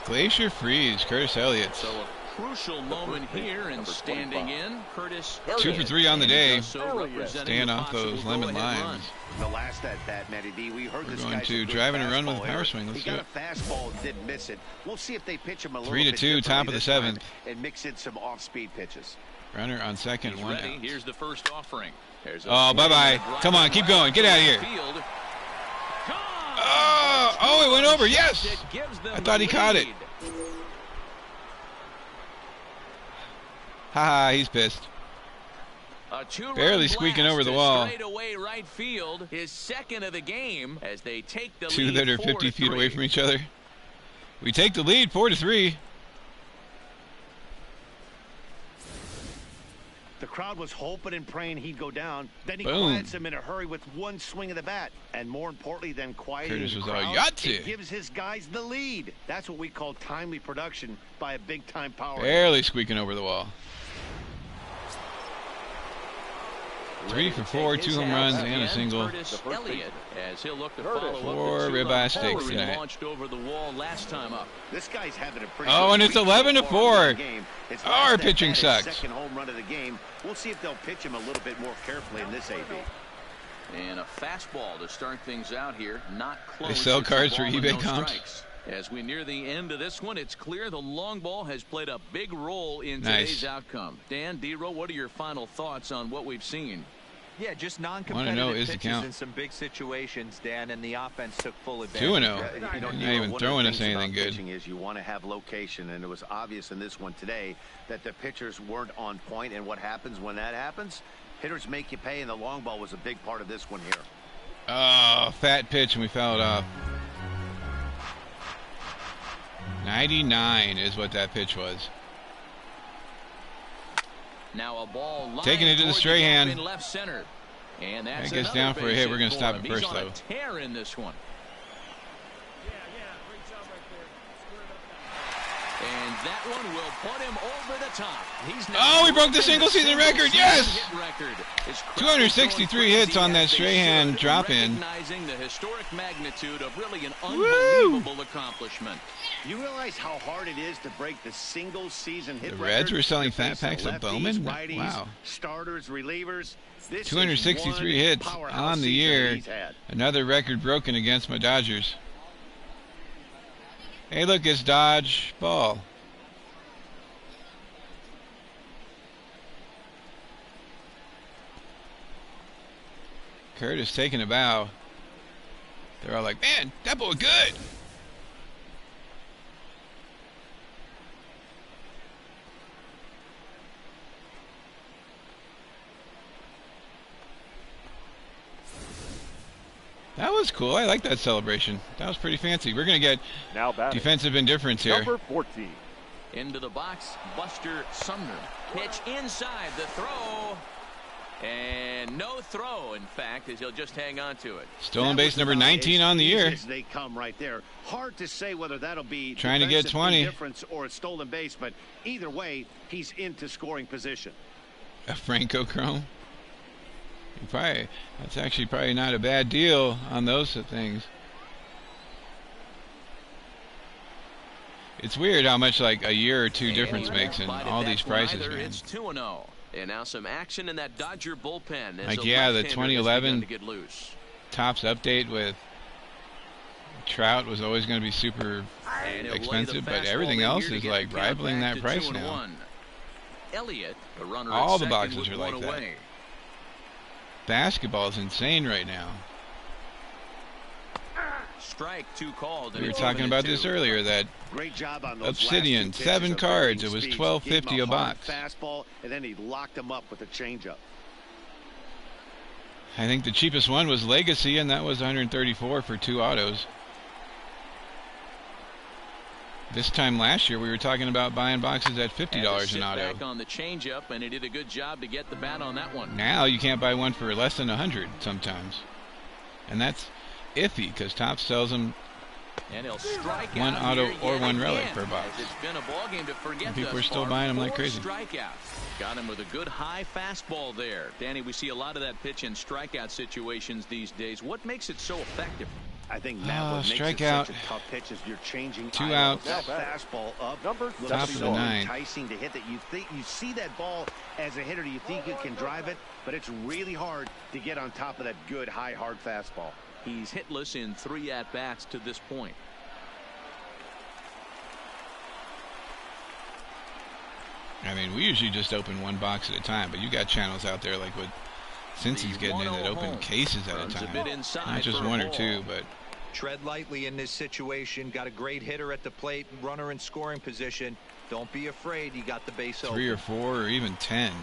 Speaker 1: Glacier Freeze, Curtis Elliott.
Speaker 2: So a crucial moment here, and standing in, Curtis
Speaker 1: 2 for 3 on the day.
Speaker 2: representing
Speaker 1: Staying
Speaker 2: a
Speaker 1: off those
Speaker 2: possible
Speaker 1: lemon
Speaker 2: go-ahead
Speaker 1: limes.
Speaker 4: The last at bat, Matty D, we heard
Speaker 1: We're
Speaker 4: this
Speaker 1: going
Speaker 4: guy's
Speaker 1: to
Speaker 4: a good
Speaker 1: drive in a run with
Speaker 4: fastball
Speaker 1: power
Speaker 4: hitter.
Speaker 1: swing. Let's
Speaker 4: he
Speaker 1: do
Speaker 4: got
Speaker 1: it.
Speaker 4: a fastball and didn't miss it. We'll see if they pitch him a little
Speaker 1: 3-2,
Speaker 4: bit differently
Speaker 1: top of the
Speaker 4: this time
Speaker 1: 7th.
Speaker 4: and mix in some off-speed pitches.
Speaker 1: Runner on second,
Speaker 2: He's
Speaker 1: 1
Speaker 2: ready.
Speaker 1: out.
Speaker 2: Here's the first offering. There's a
Speaker 1: Oh, bye-bye. Come on, keep going. Get out of here.
Speaker 2: Field.
Speaker 1: Oh, it went over. Yes.
Speaker 2: It gives them
Speaker 1: I thought he
Speaker 2: the
Speaker 1: caught it.
Speaker 2: lead.
Speaker 1: Haha, he's pissed.
Speaker 2: A two-run
Speaker 1: Barely squeaking
Speaker 2: blast
Speaker 1: over the
Speaker 2: to
Speaker 1: wall.
Speaker 2: straightaway right field, his second of the game as they take the
Speaker 1: Two
Speaker 2: lead
Speaker 1: that are 50 feet
Speaker 2: 4-3.
Speaker 1: away from each other. We take the lead 4-3.
Speaker 4: The crowd was hoping and praying he'd go down. Then he
Speaker 1: Boom.
Speaker 4: quiets him in a hurry with one swing of the bat. And more importantly than quieting
Speaker 1: Curtis
Speaker 4: the
Speaker 1: was all
Speaker 4: crowd,
Speaker 1: Yahtzee.
Speaker 4: it gives his guys the lead. That's what we call timely production by a big-time power.
Speaker 1: Barely squeaking over the wall. 3 for 4, 2 home runs and a single.
Speaker 2: Curtis Elliott, as he'll look to
Speaker 5: Curtis.
Speaker 2: follow up
Speaker 1: 4
Speaker 2: the two-run
Speaker 1: ribeye steaks
Speaker 2: homer he
Speaker 1: tonight.
Speaker 2: launched over the wall last time up.
Speaker 4: This guy's having a pretty
Speaker 1: Oh,
Speaker 4: good
Speaker 1: and it's
Speaker 4: week
Speaker 1: 11 to
Speaker 4: so far in
Speaker 1: 4.
Speaker 4: the game. It's
Speaker 1: Our
Speaker 4: last at
Speaker 1: pitching
Speaker 4: bat, his
Speaker 1: sucks.
Speaker 4: Second home run of the game. We'll see if they'll pitch him a little bit more carefully in this AB.
Speaker 2: And a fastball to start things out here. Not close.
Speaker 1: They sell
Speaker 2: It's a
Speaker 1: cards for
Speaker 2: ball and
Speaker 1: eBay
Speaker 2: no
Speaker 1: comps?
Speaker 2: strikes. As we near the end of this one, it's clear the long ball has played a big role in
Speaker 1: Nice.
Speaker 2: today's outcome. Dan, D-Row, what are your final thoughts on what we've seen?
Speaker 3: Yeah, just
Speaker 1: Wanna
Speaker 3: non-competitive
Speaker 1: know is the
Speaker 3: pitches
Speaker 1: count.
Speaker 3: in some big situations, Dan, and the offense took full advantage.
Speaker 1: 2-0.
Speaker 4: You know,
Speaker 1: You're not
Speaker 4: Neil,
Speaker 1: even
Speaker 4: one
Speaker 1: throwing
Speaker 4: of
Speaker 1: us
Speaker 4: the things
Speaker 1: anything
Speaker 4: about
Speaker 1: good.
Speaker 4: pitching is you want to have location, and it was obvious in this one today that the pitchers weren't on point. And what happens when that happens? Hitters make you pay, and the long ball was a big part of this one here.
Speaker 1: Oh, fat pitch, and we fouled off. 99 is what that pitch was.
Speaker 2: Now a ball line
Speaker 1: Taking it to the
Speaker 2: toward
Speaker 1: Strahan.
Speaker 2: gap in left center. And that's
Speaker 1: That gets
Speaker 2: another
Speaker 1: down for a
Speaker 2: base
Speaker 1: hit. We're gonna
Speaker 2: for
Speaker 1: stop
Speaker 2: him.
Speaker 1: him first,
Speaker 2: He's on
Speaker 1: though.
Speaker 2: a tear in this one. And that one will put him over the top. He's
Speaker 1: Oh, we broke the single-season record. Yes!
Speaker 2: hit record. His crowd
Speaker 1: 263
Speaker 2: is going
Speaker 1: hits on that
Speaker 2: crazy as they
Speaker 1: Strahan
Speaker 2: should,
Speaker 1: drop-in.
Speaker 2: recognizing the historic magnitude of really an
Speaker 1: Woo!
Speaker 2: unbelievable accomplishment.
Speaker 4: You realize how hard it is to break the single-season hit
Speaker 1: The
Speaker 4: record?
Speaker 1: Reds were selling
Speaker 4: You're
Speaker 1: fat
Speaker 4: facing
Speaker 1: packs of
Speaker 4: lefties,
Speaker 1: Bowman?
Speaker 4: righties,
Speaker 1: Wow.
Speaker 4: starters, relievers. This is
Speaker 1: 263
Speaker 4: one
Speaker 1: hits
Speaker 4: powerhouse
Speaker 1: on the
Speaker 4: season
Speaker 1: year.
Speaker 4: he's had.
Speaker 1: Another record broken against my Dodgers. Hey, look, it's Dodge ball. Curtis taking a bow. They're all like, man, that boy good. That was cool. I like that celebration. That was pretty fancy. We're going to get
Speaker 5: Now batting.
Speaker 1: defensive indifference here.
Speaker 5: Number 14,
Speaker 2: Into the box, Buster Sumner. Pitch inside, the throw. And no throw, in fact, as he'll just hang on to it.
Speaker 1: Stolen base number 19 on the year.
Speaker 4: They come right there. Hard to say whether that'll be
Speaker 1: trying to get 20
Speaker 4: difference or a stolen base, but either way, he's into scoring position.
Speaker 1: A Franco Chrome. That's actually probably not a bad deal on those things. It's weird how much like a year or two difference makes in all these prices, man.
Speaker 2: It's 2-0. And now some action in that Dodger bullpen.
Speaker 1: Like, yeah, the 2011 Topps update with Trout was always going to be super expensive, but everything else is like rivaling that price now.
Speaker 2: Elliott, the runner
Speaker 1: all the boxes are like that. Basketball is insane right now.
Speaker 2: Strike, 2 called.
Speaker 1: We were talking about this earlier, that
Speaker 4: great job on those
Speaker 1: Obsidian, 7 cards. It was $12.50 a box.
Speaker 4: Fastball, and then he locked him up with a changeup.
Speaker 1: I think the cheapest one was Legacy, and that was $134 for 2 autos. This time last year, we were talking about buying boxes at $50 an auto.
Speaker 2: Back on the changeup, and he did a good job to get the bat on that one.
Speaker 1: Now you can't buy one for less than $100 sometimes, and that's iffy because Topps sells them
Speaker 2: and he'll strike
Speaker 1: one auto or one relic
Speaker 2: again,
Speaker 1: per box.
Speaker 2: It's been a ball game to forget.
Speaker 1: And people are still buying them like crazy.
Speaker 2: Strikeouts. Got him with a good high fastball there. Danny, we see a lot of that pitch in strikeout situations these days. What makes it so effective?
Speaker 4: I think Matt, what makes
Speaker 1: strikeout.
Speaker 4: it such a tough pitch is you're changing
Speaker 1: 2 outs.
Speaker 4: That fastball up.
Speaker 1: Top of the 9.
Speaker 4: Enticing to hit that. You see that ball as a hitter. You think you can drive it, but it's really hard to get on top of that good high hard fastball.
Speaker 2: He's hitless in 3 at-bats to this point.
Speaker 1: I mean, we usually just open one box at a time, but you got channels out there like what Cincy's getting in that open cases at a time. Not just 1 or 2, but
Speaker 3: tread lightly in this situation. Got a great hitter at the plate, runner in scoring position. Don't be afraid. You got the base open.
Speaker 1: 3 or 4 or even 10.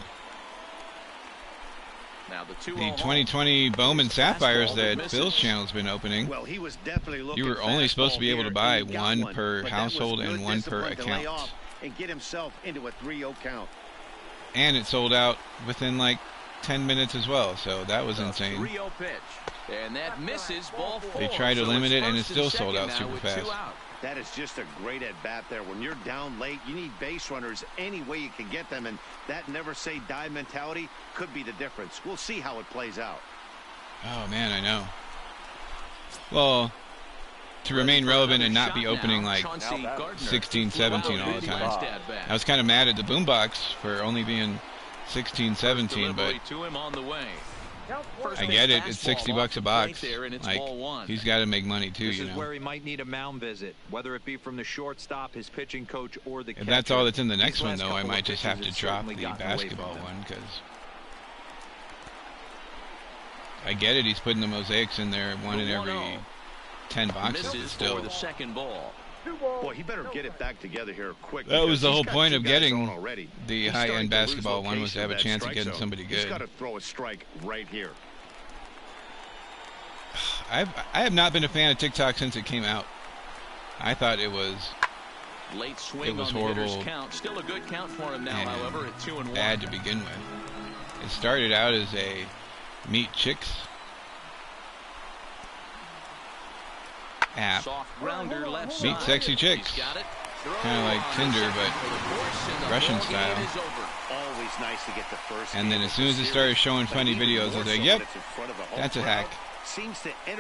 Speaker 2: Now the
Speaker 1: 2020 Bowman Sapphires that Phil's channel's been opening.
Speaker 4: Well, he was definitely looking.
Speaker 1: You were only supposed to be able to buy 1 per household and 1 per account.
Speaker 4: And get himself into a 3-0 count.
Speaker 1: And it sold out within like 10 minutes as well, so that was insane.
Speaker 2: 3-0 pitch. And that misses, ball 4.
Speaker 1: They tried to limit it and it still sold out super fast.
Speaker 4: That is just a great at-bat there. When you're down late, you need base runners any way you can get them, and that never say die mentality could be the difference. We'll see how it plays out.
Speaker 1: Oh, man, I know. Well, to remain relevant and not be opening like 16, 17 all the time. I was kind of mad at the boombox for only being 16, 17, but I get it. It's $60 a box. Like, he's got to make money too, you know.
Speaker 3: This is where he might need a mound visit, whether it be from the shortstop, his pitching coach, or the catcher.
Speaker 1: If that's all that's in the next one, though, I might just have to drop the basketball one because I get it. He's putting the mosaics in there, 1 in every 10 boxes still.
Speaker 2: The second ball.
Speaker 4: Boy, he better get it back together here quick.
Speaker 1: That was the whole point of getting the high-end basketball one, was to have a chance of getting somebody good.
Speaker 4: He's got to throw a strike right here.
Speaker 1: I have not been a fan of TikTok since it came out. I thought it was
Speaker 2: late swing
Speaker 1: on
Speaker 2: horrible. Count. Still a good count for him now, however, at 2-1.
Speaker 1: Bad to begin with. It started out as a meet chicks app. Meet sexy chicks. Kind of like Tinder, but Russian style.
Speaker 4: Always nice to get the first.
Speaker 1: And then as soon as it started showing funny videos, I was like, yep, that's a hack.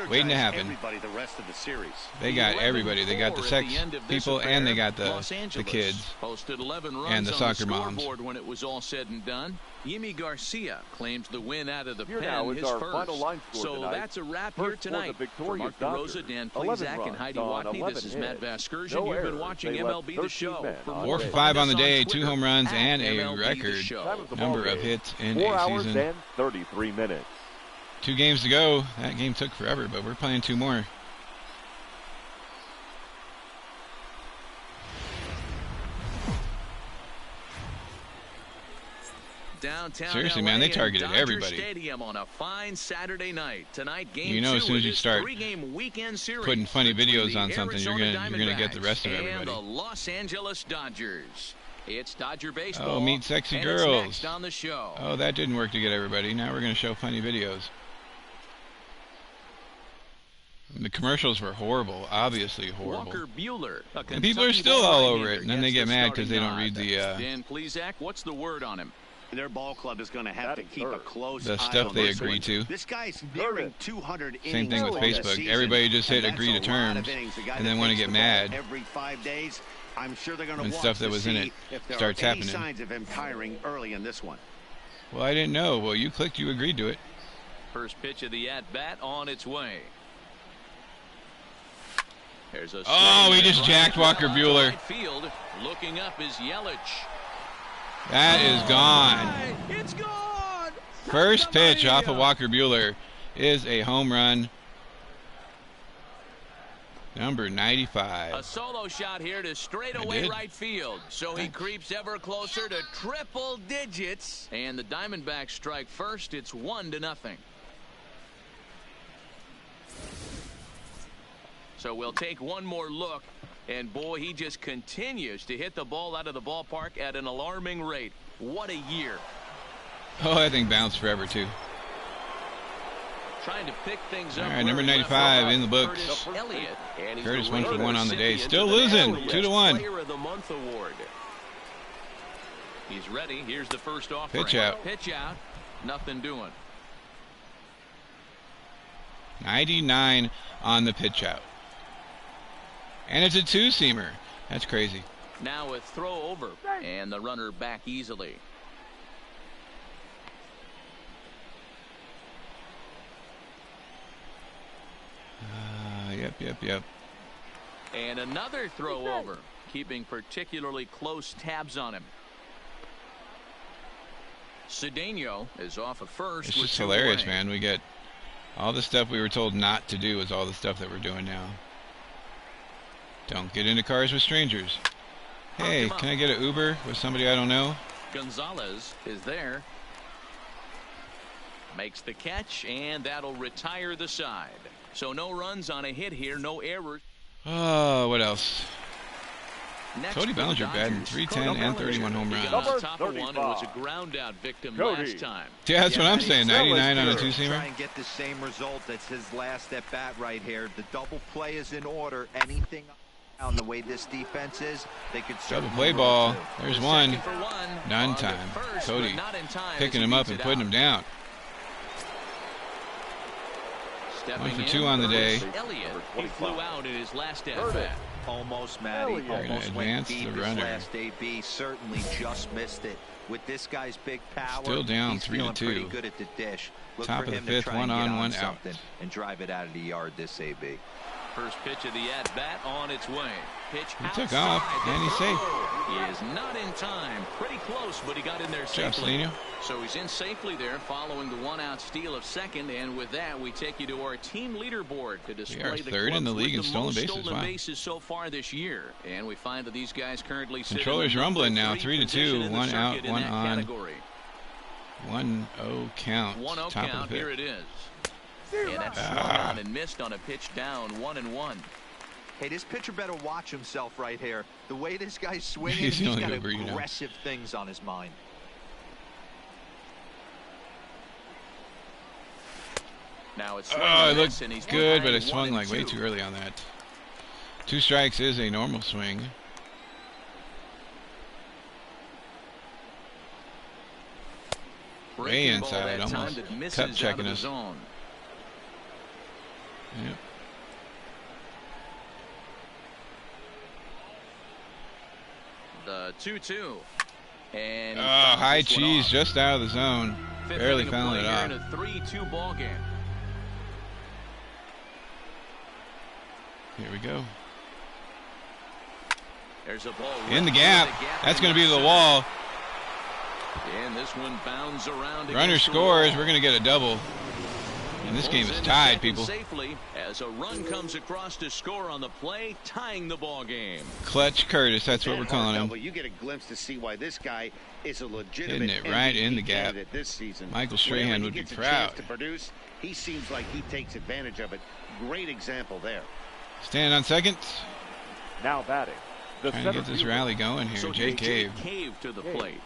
Speaker 1: Waiting to happen.
Speaker 4: The rest of the series.
Speaker 1: They got everybody. They got the sex people and they got the kids and the soccer moms.
Speaker 2: When it was all said and done, Yimi Garcia claims the win out of the
Speaker 5: Here
Speaker 2: pen,
Speaker 5: now is
Speaker 2: his
Speaker 5: our
Speaker 2: first.
Speaker 5: final line score
Speaker 2: So
Speaker 5: tonight.
Speaker 2: that's a wrap here tonight. For Mark DeRosa, Dan Plezak, and Heidi Watney, this is Matt Vasgersian. You've been watching MLB The Show.
Speaker 1: 4 for 5 on the day, 2 home runs, and a record number of hits in
Speaker 5: 4
Speaker 1: a
Speaker 5: hours
Speaker 1: season.
Speaker 5: and 33 minutes.
Speaker 1: 2 games to go. That game took forever, but we're playing 2 more.
Speaker 2: downtown
Speaker 1: Seriously,
Speaker 2: LA
Speaker 1: man, they targeted
Speaker 2: Dodger
Speaker 1: everybody.
Speaker 2: Stadium on a fine Saturday night. Tonight, game
Speaker 1: you know, as soon as you start
Speaker 2: putting
Speaker 1: funny videos on something, you're gonna get the rest of
Speaker 2: and
Speaker 1: everybody.
Speaker 2: The Los Angeles Dodgers. It's Dodger baseball.
Speaker 1: Oh, meet sexy
Speaker 2: and
Speaker 1: girls.
Speaker 2: It's next on the show.
Speaker 1: Oh, that didn't work to get everybody. Now we're gonna show funny videos. The commercials were horrible, obviously horrible.
Speaker 2: Walker Buehler,
Speaker 1: and people are still all over it, and then they get mad because they don't read the
Speaker 2: Dan Plesac, what's the word on him?
Speaker 4: Their ball club is going to have to keep a close
Speaker 1: the
Speaker 4: eye
Speaker 1: stuff
Speaker 4: on
Speaker 1: they
Speaker 4: this
Speaker 1: agree
Speaker 4: one.
Speaker 1: to.
Speaker 4: This guy's nearing 200 innings.
Speaker 1: Same thing with Facebook. Everybody just hit agree to terms and then want to get mad.
Speaker 4: Every 5 days, I'm sure they're going to
Speaker 1: when
Speaker 4: watch
Speaker 1: stuff that was in it starts happening.
Speaker 4: Signs of him tiring early in this one.
Speaker 1: Well, I didn't know. Well, you clicked, you agreed to it.
Speaker 2: First pitch of the at-bat on its way. There's a
Speaker 1: he just jacked Walker Buehler.
Speaker 2: Field. Looking up is Yelich.
Speaker 1: That is gone.
Speaker 2: It's gone.
Speaker 1: First pitch off of Walker Buehler is a home run. Number 95.
Speaker 2: A solo shot here to straightaway right field. So he creeps ever closer to triple digits. And the Diamondbacks strike first. It's 1-0. So we'll take one more look. And boy, he just continues to hit the ball out of the ballpark at an alarming rate. What a year.
Speaker 1: Oh, that thing bounced forever, too.
Speaker 2: Trying to pick things up.
Speaker 1: All right, number 95 in the books. Curtis 1 for 1 on the day. Still losing, 2-1.
Speaker 2: Player of the Month award. He's ready. Here's the first offering.
Speaker 1: Pitch out.
Speaker 2: Pitch out. Nothing doing.
Speaker 1: 99 on the pitch out. And it's a two-seamer. That's crazy.
Speaker 2: Now a throw over, and the runner back easily.
Speaker 1: Yep.
Speaker 2: And another throw over, keeping particularly close tabs on him. Cedeno is off at first.
Speaker 1: It's just hilarious, man. We get all the stuff we were told not to do is all the stuff that we're doing now. Don't get into cars with strangers. Hey, can I get an Uber with somebody I don't know?
Speaker 2: Gonzalez is there. Makes the catch, and that'll retire the side. So no runs on a hit here, no errors.
Speaker 1: Oh, what else?
Speaker 2: Next
Speaker 1: Cody Bellinger batting .310 and 31 home runs.
Speaker 2: On top of one and was a ground out victim last time.
Speaker 1: Yeah, that's what I'm saying. 99 on a two-seamer.
Speaker 3: Try and get the same result as his last at bat right here. The double play is in order. Anything on the way this defense is, they could
Speaker 1: double play ball. There's one. None time. Cody picking him up and putting him down. 1 for 2 on the day.
Speaker 2: Elliott, he flew out in his last at bat.
Speaker 3: Almost, Matty. Almost went deep his last AB. Certainly just missed it. With this guy's big power,
Speaker 1: still down
Speaker 3: he's
Speaker 1: 3-2.
Speaker 3: Pretty good at the dish. Look
Speaker 1: Top
Speaker 3: for
Speaker 1: of the
Speaker 3: him
Speaker 1: fifth,
Speaker 3: to try
Speaker 1: one
Speaker 3: and get
Speaker 1: on, one out.
Speaker 3: And drive it out of the yard this AB.
Speaker 2: First pitch of the at-bat on its way. Pitch
Speaker 1: he took off, and he's safe.
Speaker 2: He is not in time. Pretty close, but he got in there safely. So he's in safely there following the one-out steal of second. And with that, we take you to our team leaderboard to display the
Speaker 1: third in the league in stolen bases.
Speaker 2: So far this year. And we find that these guys currently sit
Speaker 1: controller's rumbling now, 3-2, one out, one on.
Speaker 2: Category.
Speaker 1: 1-0 count.
Speaker 2: 1-0
Speaker 1: Top
Speaker 2: count.
Speaker 1: of the
Speaker 2: Here it is. And that's swung on and missed on a pitch down, 1-1.
Speaker 3: Hey, this pitcher better watch himself right here. The way this guy's swinging,
Speaker 1: he's
Speaker 3: got aggressive things on his mind.
Speaker 2: Now it's
Speaker 1: it looked good, but it swung like way too early on that. 2 strikes is a normal swing. Way inside, almost cup checking us. Yep.
Speaker 2: The 2-2. And
Speaker 1: high cheese just out of the zone. Barely fouling it off.
Speaker 2: In a 3-2 ball game.
Speaker 1: Here we go.
Speaker 2: There's a ball
Speaker 1: in the gap. That's going to be the wall.
Speaker 2: And this one bounds around.
Speaker 1: Runner scores. We're going to get a double. And this game is tied, people.
Speaker 2: Safely as a run comes across to score on the play, tying the ball game.
Speaker 1: Clutch Curtis, that's what we're calling him.
Speaker 4: You get a glimpse to see why this guy is a legitimate
Speaker 1: hitting it right in the gap.
Speaker 4: This season.
Speaker 1: Michael Strahan would be proud.
Speaker 4: To produce, he seems like he takes advantage of it. Great example there.
Speaker 1: Standing on second.
Speaker 5: Now batting.
Speaker 1: Trying to get this rally going here.
Speaker 2: So
Speaker 1: Jake Cave.
Speaker 2: To the plate.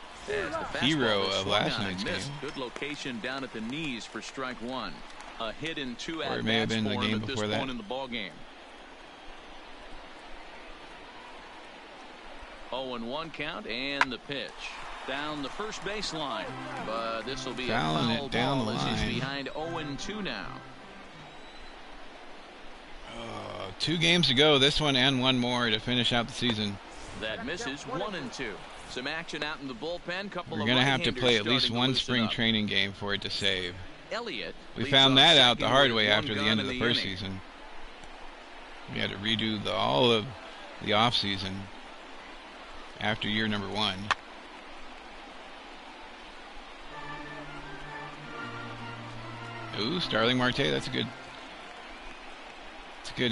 Speaker 1: Hero of last night's game.
Speaker 2: Good location down at the knees for strike one. A hit in two
Speaker 1: or it may have been the game
Speaker 2: at
Speaker 1: before
Speaker 2: this
Speaker 1: that.
Speaker 2: point in the ball game. 0-1 count and the pitch down the first baseline, but this will be
Speaker 1: fouling
Speaker 2: a foul
Speaker 1: it down
Speaker 2: ball
Speaker 1: the
Speaker 2: as
Speaker 1: line.
Speaker 2: he's behind 0-2 now.
Speaker 1: 2 games to go. This one and one more to finish out the season.
Speaker 2: That misses 1-2. Some action out in the bullpen.
Speaker 1: We're going to have to play at least one spring training game for it to save.
Speaker 2: Elliott.
Speaker 1: We found that out the hard way after the end of the first season. We had to redo all of the off season after year number 1. Ooh, Starling Marte, that's a good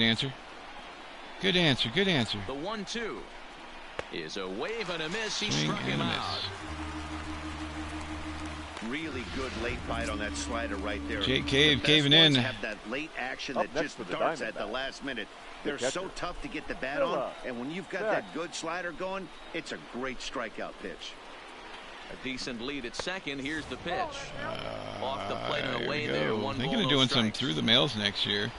Speaker 1: answer. Good answer, good answer.
Speaker 2: The 1-2 is a wave and a miss. He
Speaker 1: Swing
Speaker 2: struck him
Speaker 1: and a
Speaker 2: out.
Speaker 4: Really good late bite on that slider right there.
Speaker 1: Jake Cave caving in.
Speaker 4: Have that late action that just darts at the last minute. They're so tough to get the bat on, and when you've got that good slider going, it's a great strikeout pitch.
Speaker 2: A decent lead at second. Here's the pitch. Off the plate and away
Speaker 1: we
Speaker 2: there.
Speaker 1: go.
Speaker 2: One
Speaker 1: Thinking
Speaker 2: ball,
Speaker 1: of
Speaker 2: no
Speaker 1: doing some
Speaker 2: strikes.
Speaker 1: through the mails next year.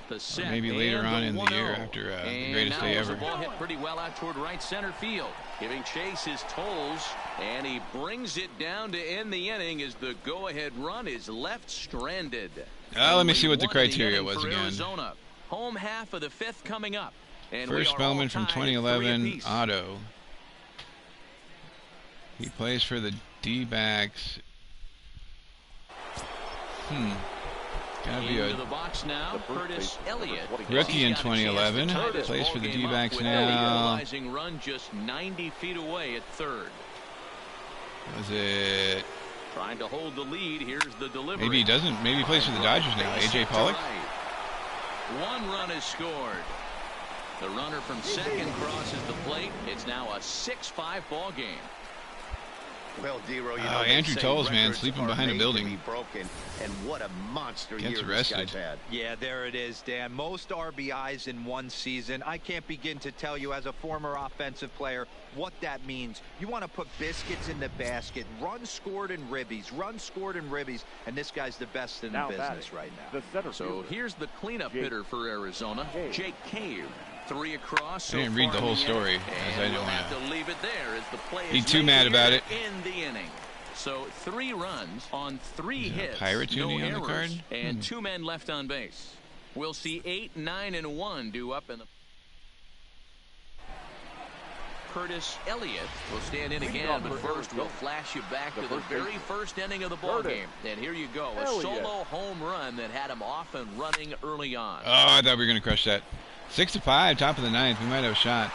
Speaker 2: The
Speaker 1: Or maybe later on in the year after the greatest day ever.
Speaker 2: The ball hit pretty well out toward right center field, giving Chase his tolls, and he brings it down to end the inning as the go-ahead run is left stranded.
Speaker 1: Let me see what the criteria was again.
Speaker 2: Arizona. Home half of the 5th coming up. And
Speaker 1: First Bowman from 2011, Otto. He plays for the D-backs. Gotta be a
Speaker 2: the box now. Curtis Elliott,
Speaker 1: rookie in 2011. Plays for the D-backs now.
Speaker 2: Run just 90 feet away at third.
Speaker 1: Was it?
Speaker 2: Trying to hold the lead. Here's the delivery.
Speaker 1: Maybe he doesn't. Maybe he plays for the Dodgers now. AJ Pollock.
Speaker 2: One run is scored. The runner from second crosses the plate. It's now a 6-5 ball game.
Speaker 4: Well, D-Row, you know,
Speaker 1: Andrew Tolles, man, sleeping behind a building.
Speaker 4: Broken, and what a monster
Speaker 1: Gets
Speaker 4: year
Speaker 1: arrested.
Speaker 4: this guy's had.
Speaker 3: Yeah, there it is, Dan. Most RBIs in one season. I can't begin to tell you as a former offensive player what that means. You want to put biscuits in the basket. Runs scored in ribbies. Runs scored in ribbies. And this guy's the best in the business right now.
Speaker 2: So here's the cleanup hitter for Arizona, Jake Cave. 3 across.
Speaker 1: I didn't read the whole story, as I don't
Speaker 2: we'll have
Speaker 1: want
Speaker 2: to leave it there as the play
Speaker 1: be
Speaker 2: is
Speaker 1: too
Speaker 2: made
Speaker 1: mad
Speaker 2: here
Speaker 1: about it.
Speaker 2: in the inning. So 3 runs on 3 hits,
Speaker 1: Pirate
Speaker 2: no
Speaker 1: tuning on the
Speaker 2: errors,
Speaker 1: card?
Speaker 2: and 2 men left on base. We'll see 8, 9, and 1 due up in the. Curtis Elliott will stand in again, but first we'll flash you back to the very first inning of the ball game. And here you go, a solo home run that had him off and running early on.
Speaker 1: Oh, I thought we were going to crush that. 6-5, top of the 9th. We might have a shot.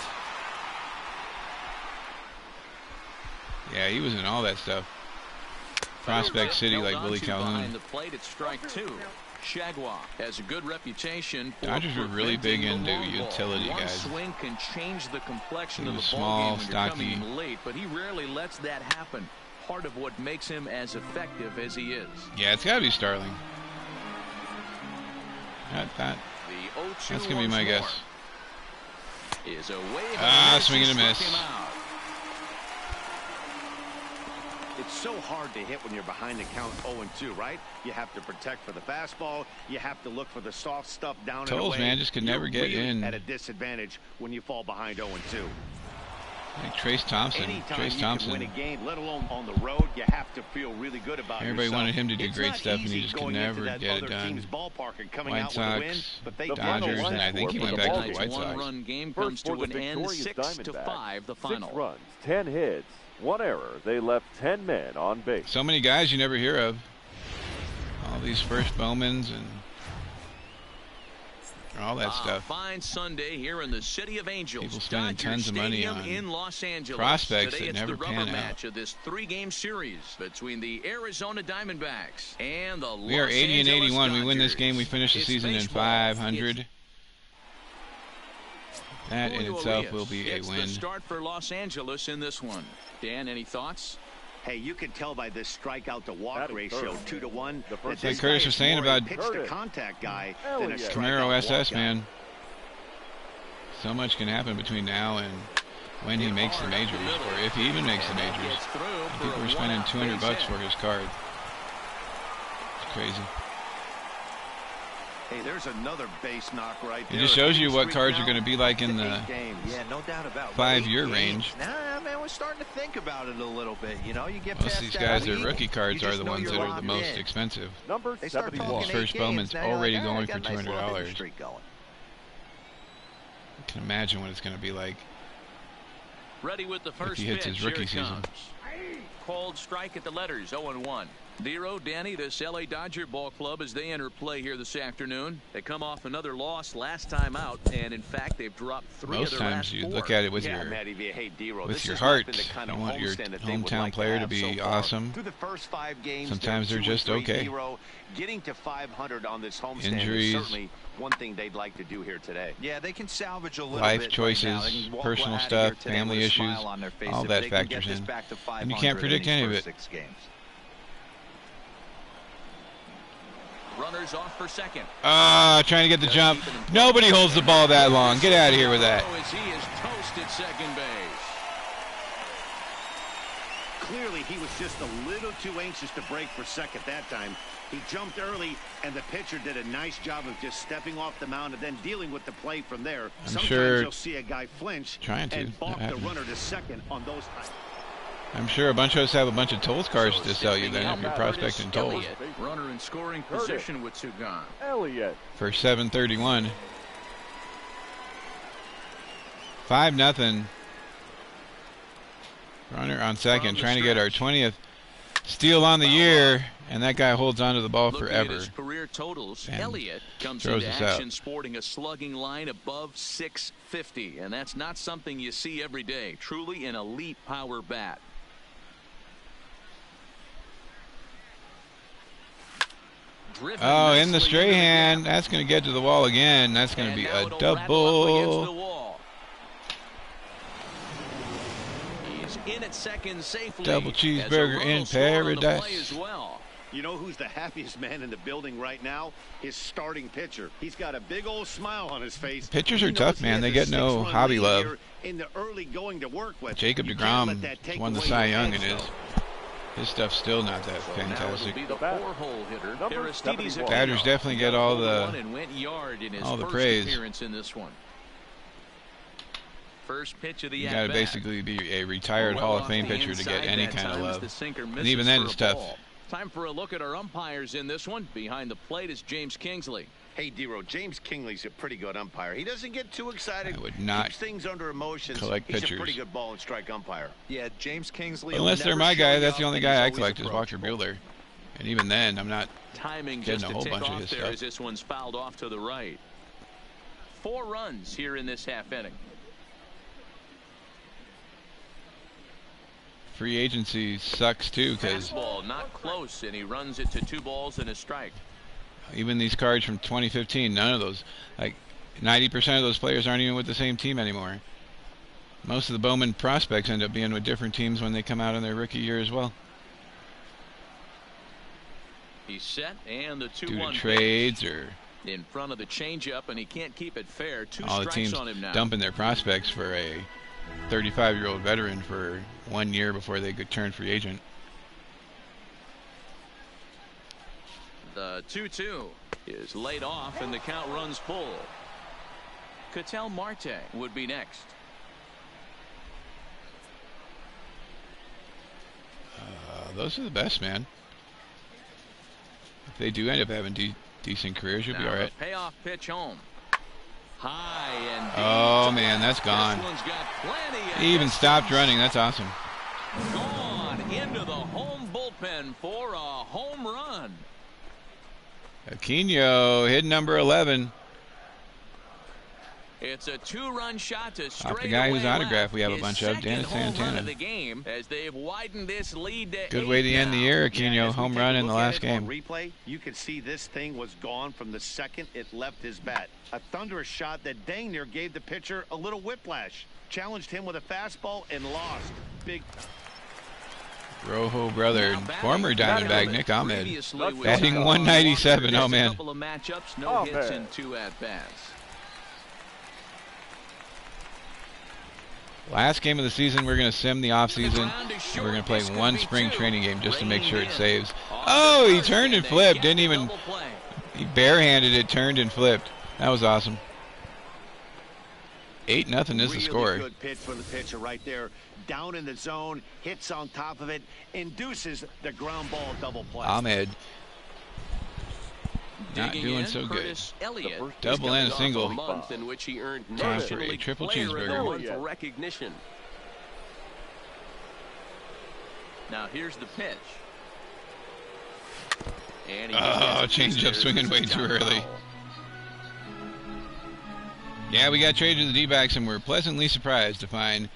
Speaker 1: Yeah, he was in all that stuff. Prospect City like Willie Calhoun.
Speaker 2: Behind the plate at strike 2. Shagwa has a good reputation for
Speaker 1: Dodgers were really big
Speaker 2: preventing the
Speaker 1: into
Speaker 2: long ball.
Speaker 1: utility
Speaker 2: One
Speaker 1: guys.
Speaker 2: swing can change the complexion
Speaker 1: He
Speaker 2: of
Speaker 1: was
Speaker 2: the
Speaker 1: small,
Speaker 2: ball game when you're
Speaker 1: stocky.
Speaker 2: coming late, but he rarely lets that happen. Part of what makes him as effective as he is.
Speaker 1: Yeah, it's got to be Starling. That's
Speaker 2: The 0-2
Speaker 1: going to be my guess.
Speaker 2: Is a wave
Speaker 1: Swing and a miss.
Speaker 4: It's so hard to hit when you're behind the count 0-2, right? You have to protect for the fastball. You have to look for the soft stuff down and
Speaker 1: Tolles,
Speaker 4: away.
Speaker 1: man, just could never get
Speaker 4: You're really
Speaker 1: in.
Speaker 4: at a disadvantage when you fall behind 0-2.
Speaker 1: Like Trace Thompson.
Speaker 4: Anytime
Speaker 1: Trace
Speaker 4: you
Speaker 1: Thompson.
Speaker 4: can win a game, let alone on the road, you have to feel really good about
Speaker 1: Everybody
Speaker 4: yourself.
Speaker 1: wanted him to do
Speaker 4: It's
Speaker 1: great
Speaker 4: not
Speaker 1: stuff, and he
Speaker 4: easy
Speaker 1: just could
Speaker 4: going into
Speaker 1: never
Speaker 4: that
Speaker 1: get it
Speaker 4: other
Speaker 1: done.
Speaker 4: team's ballpark and coming
Speaker 1: White
Speaker 4: out with a win,
Speaker 1: Sox,
Speaker 4: but they
Speaker 1: Dodgers, and I think he went back to the
Speaker 2: Tonight's
Speaker 1: White Sox.
Speaker 2: one-run game comes to an end, 6-5, the final.
Speaker 5: 6 runs, 10 hits, 1 error. They left 10 men on base.
Speaker 1: So many guys you never hear of. All these first Bowmans and all that stuff.
Speaker 2: Fine Sunday here in the City of Angels.
Speaker 1: People spending
Speaker 2: Dodger
Speaker 1: tons of money
Speaker 2: Stadium
Speaker 1: on
Speaker 2: in Los Angeles.
Speaker 1: prospects
Speaker 2: Today
Speaker 1: that
Speaker 2: it's
Speaker 1: never
Speaker 2: the rubber
Speaker 1: pan out.
Speaker 2: match of this 3-game series between the Arizona Diamondbacks and the
Speaker 1: We are
Speaker 2: Los
Speaker 1: 80 and
Speaker 2: Angeles
Speaker 1: 81. We win this
Speaker 2: Dodgers.
Speaker 1: game, we finish the
Speaker 2: It's
Speaker 1: season
Speaker 2: baseball.
Speaker 1: in 500. That in
Speaker 2: Julio
Speaker 1: itself
Speaker 2: Urias
Speaker 1: will be a
Speaker 2: gets
Speaker 1: win.
Speaker 2: the start for Los Angeles in this one. Dan, any thoughts?
Speaker 4: Hey, you can tell by this strikeout to walk ratio, 2-to-1.
Speaker 1: Like Curtis was saying about
Speaker 4: pitch to contact guy than a
Speaker 1: Camaro
Speaker 4: strikeout
Speaker 1: SS,
Speaker 4: walk
Speaker 1: man. So much can happen between now and when he makes the majors, or if he even makes the majors. I think we're spending $200 for his card. It's crazy.
Speaker 4: Hey, there's another base knock right there.
Speaker 1: It just shows you what cards are going to be like in the
Speaker 3: Yeah, no doubt about it.
Speaker 1: 5-year range.
Speaker 3: Nah, man, we're starting to think about it a little bit. You know, you get
Speaker 1: Most
Speaker 3: past
Speaker 1: of these
Speaker 3: that
Speaker 1: guys, their
Speaker 3: week,
Speaker 1: rookie cards
Speaker 3: you
Speaker 1: are
Speaker 3: just
Speaker 1: the
Speaker 3: know
Speaker 1: ones
Speaker 3: you're
Speaker 1: that are the
Speaker 3: locked
Speaker 1: most
Speaker 3: in.
Speaker 1: expensive.
Speaker 5: Number
Speaker 3: They start
Speaker 5: 71.
Speaker 3: talking
Speaker 1: First
Speaker 3: 8
Speaker 1: Bowman's
Speaker 3: games, now you're
Speaker 1: already
Speaker 3: like,
Speaker 1: going
Speaker 3: I
Speaker 1: for
Speaker 3: got a nice little hitting
Speaker 1: $200.
Speaker 3: streak going.
Speaker 1: I can imagine what it's going to be like
Speaker 2: Ready with the
Speaker 1: if
Speaker 2: first
Speaker 1: he hits
Speaker 2: pitch.
Speaker 1: his rookie
Speaker 2: Here it
Speaker 1: season.
Speaker 2: comes. Called strike at the letters, 0-1. Zero, Danny, this LA Dodger ball club as they enter play here this afternoon. They come off another loss last time out, and in fact, they've dropped 3
Speaker 1: Most
Speaker 2: of their
Speaker 1: times
Speaker 2: last
Speaker 1: you
Speaker 2: 4.
Speaker 1: look at it with your heart. You want your hometown player to be awesome.
Speaker 4: Through the first 5 games,
Speaker 1: Sometimes they're just okay.
Speaker 4: Getting to 500 on this homestand
Speaker 1: Injuries.
Speaker 4: is certainly one thing they'd like to do here today.
Speaker 3: Yeah, they can salvage a little
Speaker 1: Life
Speaker 3: bit
Speaker 1: choices,
Speaker 3: right now. They can walk
Speaker 1: personal
Speaker 3: out of
Speaker 1: stuff,
Speaker 3: here today
Speaker 1: family
Speaker 3: with a
Speaker 1: issues,
Speaker 3: smile on their face
Speaker 1: all
Speaker 3: if
Speaker 1: that
Speaker 3: they can get
Speaker 1: factors
Speaker 3: this
Speaker 1: in.
Speaker 3: back to
Speaker 1: And you can't
Speaker 3: 500
Speaker 1: predict
Speaker 3: in
Speaker 1: any
Speaker 3: these
Speaker 1: of
Speaker 3: first
Speaker 1: it.
Speaker 3: 6 games.
Speaker 2: Runners off for second.
Speaker 1: Trying to get the jump. Nobody holds the ball that long. Get out of here with that.
Speaker 2: As he is toasted second base.
Speaker 4: Clearly, he was just a little too anxious to break for second that time. He jumped early, and the pitcher did a nice job of just stepping off the mound and then dealing with the play from there. Sometimes
Speaker 1: sure
Speaker 4: you'll see a guy flinch
Speaker 1: trying to.
Speaker 4: and balk the runner to second on those times.
Speaker 1: I'm sure a bunch of us have a bunch of tolls cards to sell you then if you're prospecting tolls.
Speaker 2: Runner in scoring position with 2 gone.
Speaker 5: Elliott.
Speaker 1: For 7:31. 5-0. Runner on second, trying to get our 20th steal on the year, and that guy holds onto the ball
Speaker 2: Looking
Speaker 1: forever.
Speaker 2: at his career totals,
Speaker 1: And
Speaker 2: Elliott comes
Speaker 1: throws
Speaker 2: into
Speaker 1: us out.
Speaker 2: action sporting a slugging line above 650, and that's not something you see every day. Truly an elite power bat.
Speaker 1: Oh, in the straight hand. That's going to get to the wall again. That's going to be a double.
Speaker 2: He's in at second safely.
Speaker 1: Double cheeseburger in paradise.
Speaker 2: Well.
Speaker 4: You know who's the happiest man in the building right now? His starting pitcher. He's got a big old smile on his face.
Speaker 1: Pitchers
Speaker 4: He
Speaker 1: are
Speaker 4: knows
Speaker 1: tough,
Speaker 4: he
Speaker 1: man.
Speaker 4: has
Speaker 1: They
Speaker 4: a
Speaker 1: get no
Speaker 4: 6-run
Speaker 1: hobby
Speaker 4: lead
Speaker 1: love.
Speaker 4: here in the early going to work with.
Speaker 1: Jacob
Speaker 4: You can't let
Speaker 1: deGrom
Speaker 4: that take
Speaker 1: won the
Speaker 4: away
Speaker 1: Cy
Speaker 4: your
Speaker 1: Young,
Speaker 4: edge,
Speaker 1: and his stuff's still not that fantastic.
Speaker 2: Now it'll be the 4-hole hitter. Aristides
Speaker 1: Batters definitely get all the
Speaker 2: first
Speaker 1: praise.
Speaker 2: appearance in this one. First pitch of the
Speaker 1: You got to basically be a retired Hall of Fame pitcher to get any kind of love. And even then, it's tough.
Speaker 2: Time for a look at our umpires in this one. Behind the plate is James Kingsley.
Speaker 4: Hey, D-Row, James Kingley's a pretty good umpire. He doesn't get too excited.
Speaker 1: I would not
Speaker 4: keeps things under emotions.
Speaker 1: collect
Speaker 4: He's
Speaker 1: pitchers.
Speaker 4: a pretty good ball and strike umpire.
Speaker 3: Yeah, James Kingsley.
Speaker 1: Unless they're
Speaker 3: never
Speaker 1: my
Speaker 3: show
Speaker 1: guy,
Speaker 3: you
Speaker 1: that's
Speaker 3: up,
Speaker 1: the only
Speaker 3: and
Speaker 1: guy
Speaker 3: he's
Speaker 1: I
Speaker 3: always
Speaker 1: collect is Walker
Speaker 3: approachable.
Speaker 1: Buehler. And even then, I'm not
Speaker 2: Timing
Speaker 1: getting
Speaker 2: just
Speaker 1: a
Speaker 2: to
Speaker 1: whole
Speaker 2: tick
Speaker 1: bunch of
Speaker 2: off
Speaker 1: his
Speaker 2: there
Speaker 1: stuff.
Speaker 2: as this one's fouled off to the right. 4 runs here in this half inning.
Speaker 1: Free agency sucks too, because
Speaker 2: Fastball not close, and he runs it to 2 balls and a strike.
Speaker 1: even these cards from 2015, none of those, like 90% of those players aren't even with the same team anymore. Most of the Bowman prospects end up being with different teams when they come out in their rookie year as well.
Speaker 2: He's set, and the 2-1
Speaker 1: Due to
Speaker 2: pitch
Speaker 1: trades or
Speaker 2: in front of the changeup, and he can't keep it fair. 2
Speaker 1: all the
Speaker 2: strikes
Speaker 1: teams
Speaker 2: on him now.
Speaker 1: dumping their prospects for a 35-year-old veteran for 1 year before they could turn free agent.
Speaker 2: The 2-2 is laid off, and the count runs full. Ketel Marte would be next.
Speaker 1: Those are the best, man. If they do end up having decent careers, you'll be
Speaker 2: Now
Speaker 1: all right.
Speaker 2: the payoff pitch home. High and deep.
Speaker 1: Oh, man, that's gone.
Speaker 2: This one's got plenty of
Speaker 1: He even
Speaker 2: distance.
Speaker 1: stopped running. That's awesome.
Speaker 2: Gone into the home bullpen for a home run.
Speaker 1: Aquino, hit number 11.
Speaker 2: It's a 2-run shot to
Speaker 1: Off the guy whose autograph we have a
Speaker 2: his
Speaker 1: bunch of,
Speaker 2: second
Speaker 1: Dennis
Speaker 2: home run
Speaker 1: Santana.
Speaker 2: of the game as they've widened this lead to
Speaker 1: Good
Speaker 2: 8
Speaker 1: way to end the
Speaker 2: now.
Speaker 1: year,
Speaker 4: Yeah,
Speaker 1: Aquino.
Speaker 4: as we
Speaker 1: Home
Speaker 4: take
Speaker 1: run
Speaker 4: a
Speaker 1: in the
Speaker 4: look at
Speaker 1: last
Speaker 4: it
Speaker 1: game.
Speaker 4: on replay, you can see this thing was gone from the second it left his bat. A thunderous shot that dang near gave the pitcher a little whiplash. Challenged him with a fastball and lost. Big.
Speaker 1: Rojo brother, former Diamondback Nick Ahmed,
Speaker 2: Previously with
Speaker 1: batting
Speaker 2: Scott
Speaker 1: 197.
Speaker 2: Walker,
Speaker 1: Oh
Speaker 2: just a
Speaker 1: man.
Speaker 2: couple of matchups, no hits and 2 at-bats.
Speaker 1: Last game of the season, we're going to sim the offseason, and we're going to play one spring training game just to make sure it saves. Oh, he turned and flipped. Didn't even, he barehanded it, turned and flipped. That was awesome. 8-0 is the score.
Speaker 4: Really good pitch for the pitcher right there. Down in the zone, hits on top of it, induces the ground ball double play.
Speaker 1: Ahmed not doing so good. Double and a single.
Speaker 7: Month in which he earned
Speaker 1: Time for a triple cheeseburger.
Speaker 7: recognition.
Speaker 2: Now here's the pitch. And
Speaker 1: Oh, changeup swinging way too early. Yeah, we got traded to the D-backs, and we're pleasantly surprised to find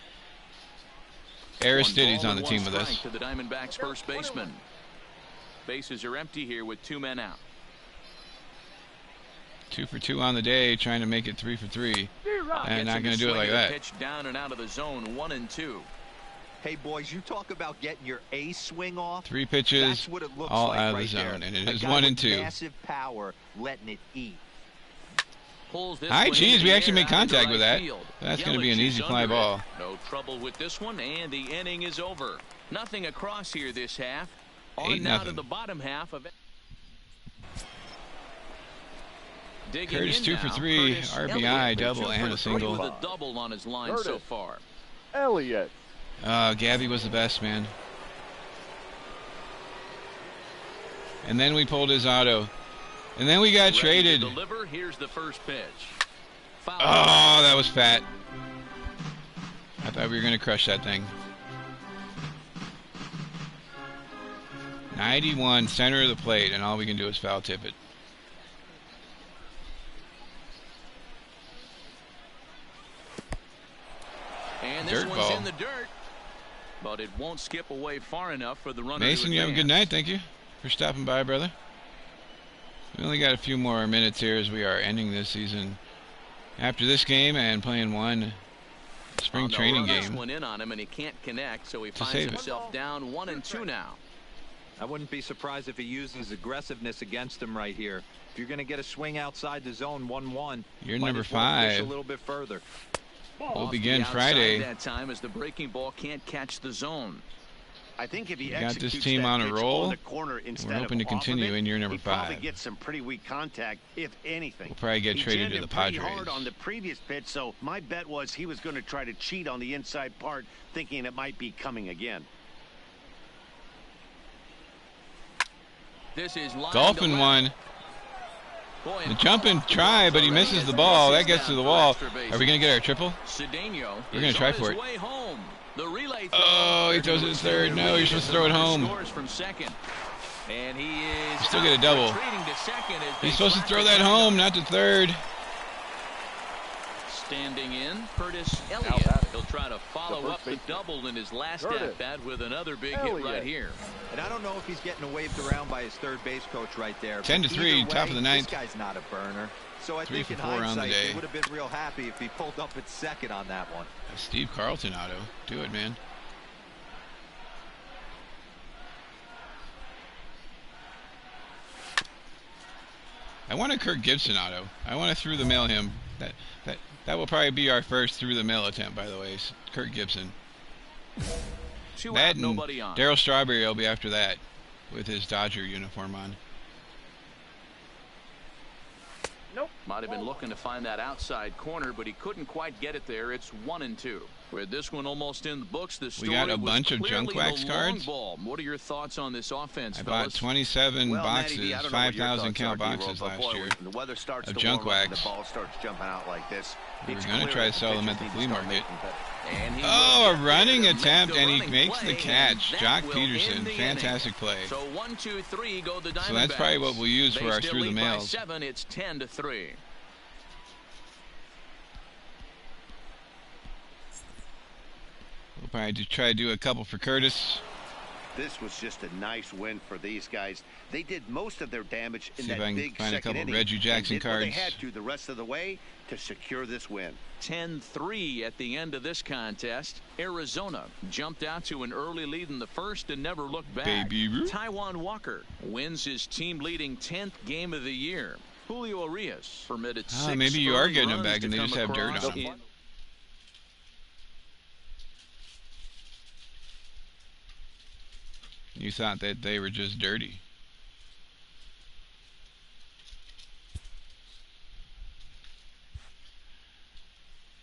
Speaker 1: Aristides on the team with us.
Speaker 2: To the Diamondbacks first baseman. Bases are empty here with 2 men out.
Speaker 1: 2 for 2 on the day, trying to make it 3 for 3. And not going to do it like that.
Speaker 2: Pitch down and out of the zone, 1-2.
Speaker 3: Hey boys, you talk about getting your A swing off.
Speaker 1: 3 pitches,
Speaker 3: That's what it looks
Speaker 1: all
Speaker 3: like
Speaker 1: out of
Speaker 3: right
Speaker 1: the zone,
Speaker 3: there.
Speaker 1: and it
Speaker 3: A
Speaker 1: is
Speaker 3: guy
Speaker 1: 1-2.
Speaker 3: with massive power, letting it eat.
Speaker 1: Hi, geez, we actually made contact with that. That's going to be an easy fly ball.
Speaker 2: No trouble with this one, and the inning is over. Nothing across here this half. On
Speaker 1: 8-0.
Speaker 2: now to the bottom half of it.
Speaker 1: Curtis 2 for 3, RBI, double, and a single.
Speaker 2: With a double on his line so far.
Speaker 5: Elliott.
Speaker 1: Gabby was the best, man. And then we pulled his auto. And then we got traded.
Speaker 2: Deliver. Here's the first pitch. Foul.
Speaker 1: Oh, that was fat. I thought we were going to crush that thing. 91, center of the plate, and all we can do is foul tip it.
Speaker 2: And this
Speaker 1: Dirt
Speaker 2: one's
Speaker 1: ball.
Speaker 2: in the dirt, but it won't skip away far enough for the runner.
Speaker 1: Mason, you have a good night. Thank you for stopping by, brother. We only got a few more minutes here as we are ending this season. After this game and playing one spring training game.
Speaker 2: One in on him and he can't connect, so he
Speaker 1: to
Speaker 2: finds
Speaker 1: save
Speaker 2: himself down 1-2 now.
Speaker 3: I wouldn't be surprised if he uses aggressiveness against him right here. If you're going to get a swing outside the zone 1-1,
Speaker 1: You're
Speaker 3: might
Speaker 1: number
Speaker 3: as well push
Speaker 1: 5.
Speaker 3: a little bit further.
Speaker 1: We'll begin Friday.
Speaker 2: That time as the breaking ball can't catch the zone.
Speaker 4: I think if he
Speaker 1: got this
Speaker 4: executes
Speaker 1: team
Speaker 4: that
Speaker 1: on a
Speaker 4: pitch
Speaker 1: roll,
Speaker 4: on the corner instead
Speaker 1: we're hoping to
Speaker 4: of off of
Speaker 1: continue
Speaker 4: it,
Speaker 1: in year number
Speaker 4: he probably
Speaker 1: 5.
Speaker 4: gets some pretty weak contact, if anything.
Speaker 1: We'll probably get
Speaker 4: He
Speaker 1: traded
Speaker 4: jammed
Speaker 1: to the
Speaker 4: him pretty
Speaker 1: Padres.
Speaker 4: hard on the previous pitch, so my bet was he was going to try to cheat on the inside part, thinking it might be coming again.
Speaker 2: This is line
Speaker 1: Dolphin
Speaker 2: to left.
Speaker 1: one.
Speaker 2: Boy,
Speaker 1: The jump and try, but he misses the ball. That gets to the wall. Are we going to get our triple?
Speaker 2: Cedeno
Speaker 1: We're going to try for it.
Speaker 2: way home. The relay throw.
Speaker 1: Oh, he throws it to third. No, you're supposed to throw it home.
Speaker 2: Scores from second. And he is
Speaker 1: Still get a double.
Speaker 2: retreating to second as they
Speaker 1: He's supposed to
Speaker 2: slap
Speaker 1: throw
Speaker 2: it
Speaker 1: that
Speaker 2: down.
Speaker 1: home, not to third.
Speaker 2: Standing in, Curtis Elliott. He'll try to follow up the double in his last at-bat with another big hit right here.
Speaker 3: And I don't know if he's getting waved around by his third base coach right there.
Speaker 1: 10-3, top of the ninth.
Speaker 3: This guy's not a burner. So I
Speaker 1: 3
Speaker 3: think
Speaker 1: for
Speaker 3: in
Speaker 1: 4 on the
Speaker 3: hindsight,
Speaker 1: day.
Speaker 3: he would have been real happy if he pulled up at second on that one.
Speaker 1: Steve Carlton auto. Do it, man. I want a Kirk Gibson auto. I want to through the mail him. That will probably be our first through the mail attempt, by the way. Kirk Gibson.
Speaker 2: Two
Speaker 1: That
Speaker 2: out,
Speaker 1: and
Speaker 2: nobody on.
Speaker 1: Darryl Strawberry will be after that with his Dodger uniform on.
Speaker 2: Might have been looking to find that outside corner, but he couldn't quite get it there. It's 1-2. With this one almost in the books, the story
Speaker 1: got a
Speaker 2: was
Speaker 1: bunch of
Speaker 2: clearly
Speaker 1: junk wax
Speaker 2: the long
Speaker 1: cards.
Speaker 2: ball. What are your thoughts on this offense,
Speaker 1: I
Speaker 2: fellas?
Speaker 1: bought 27
Speaker 4: Well, Matty
Speaker 1: boxes,
Speaker 4: B, I don't know what your
Speaker 1: 5,000
Speaker 4: thoughts
Speaker 1: count
Speaker 4: are, D-Roll,
Speaker 1: boxes
Speaker 4: but
Speaker 1: last
Speaker 4: boy,
Speaker 1: year
Speaker 4: when the weather starts
Speaker 1: of
Speaker 4: to
Speaker 1: junk
Speaker 4: warm up and
Speaker 1: wax.
Speaker 4: the ball starts jumping out like this.
Speaker 1: We were
Speaker 4: it's
Speaker 1: going to
Speaker 4: clear
Speaker 1: try to
Speaker 4: that
Speaker 1: sell them at
Speaker 4: pitchers
Speaker 1: the
Speaker 4: need to
Speaker 1: flea
Speaker 4: start
Speaker 1: market.
Speaker 4: making better.
Speaker 2: And he
Speaker 1: Oh,
Speaker 2: will
Speaker 1: a
Speaker 2: get
Speaker 1: running
Speaker 2: there to make
Speaker 1: attempt,
Speaker 2: the
Speaker 1: and he
Speaker 2: running
Speaker 1: makes the
Speaker 2: play,
Speaker 1: catch.
Speaker 2: and
Speaker 1: Jock
Speaker 2: that will
Speaker 1: Peterson,
Speaker 2: end the
Speaker 1: fantastic
Speaker 2: inning.
Speaker 1: play.
Speaker 2: So 1-2-3 go the Diamondbacks.
Speaker 1: So that's probably what we'll use for
Speaker 2: They
Speaker 1: our
Speaker 2: still
Speaker 1: through the
Speaker 2: lead by
Speaker 1: mails.
Speaker 2: 7. It's 10-3.
Speaker 1: We'll probably try to do a couple for Curtis.
Speaker 4: This was just a nice win for these guys. They did most of their damage in
Speaker 1: See if I
Speaker 4: that
Speaker 1: can
Speaker 4: big
Speaker 1: find a
Speaker 4: second
Speaker 1: couple
Speaker 4: inning.
Speaker 1: Reggie Jackson
Speaker 4: They did what
Speaker 1: cards.
Speaker 4: they had to the rest of the way to secure this win.
Speaker 2: 10-3 at the end of this contest. Arizona jumped out to an early lead in the first and never looked back.
Speaker 1: Baby Ruth.
Speaker 2: Taijuan Walker wins his team-leading 10th game of the year. Julio Urias permitted 6
Speaker 1: maybe you are getting them
Speaker 2: runs
Speaker 1: back and
Speaker 2: to
Speaker 1: they just
Speaker 2: come
Speaker 1: have dirt
Speaker 2: across
Speaker 1: on them. You thought that they were just dirty.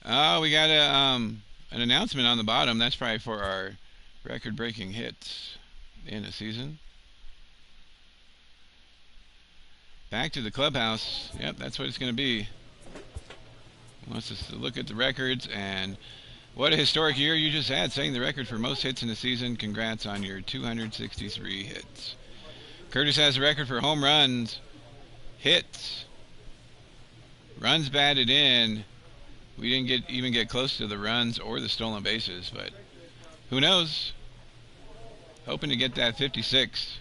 Speaker 1: Oh, we got an announcement on the bottom. That's probably for our record-breaking hits in the season. Back to the clubhouse. Yep, that's what it's going to be. Wants us to look at the records, and what a historic year you just had, setting the record for most hits in the season. Congrats on your 263 hits. Curtis has the record for home runs, hits, runs batted in. We didn't even get close to the runs or the stolen bases, but who knows? Hoping to get that 56.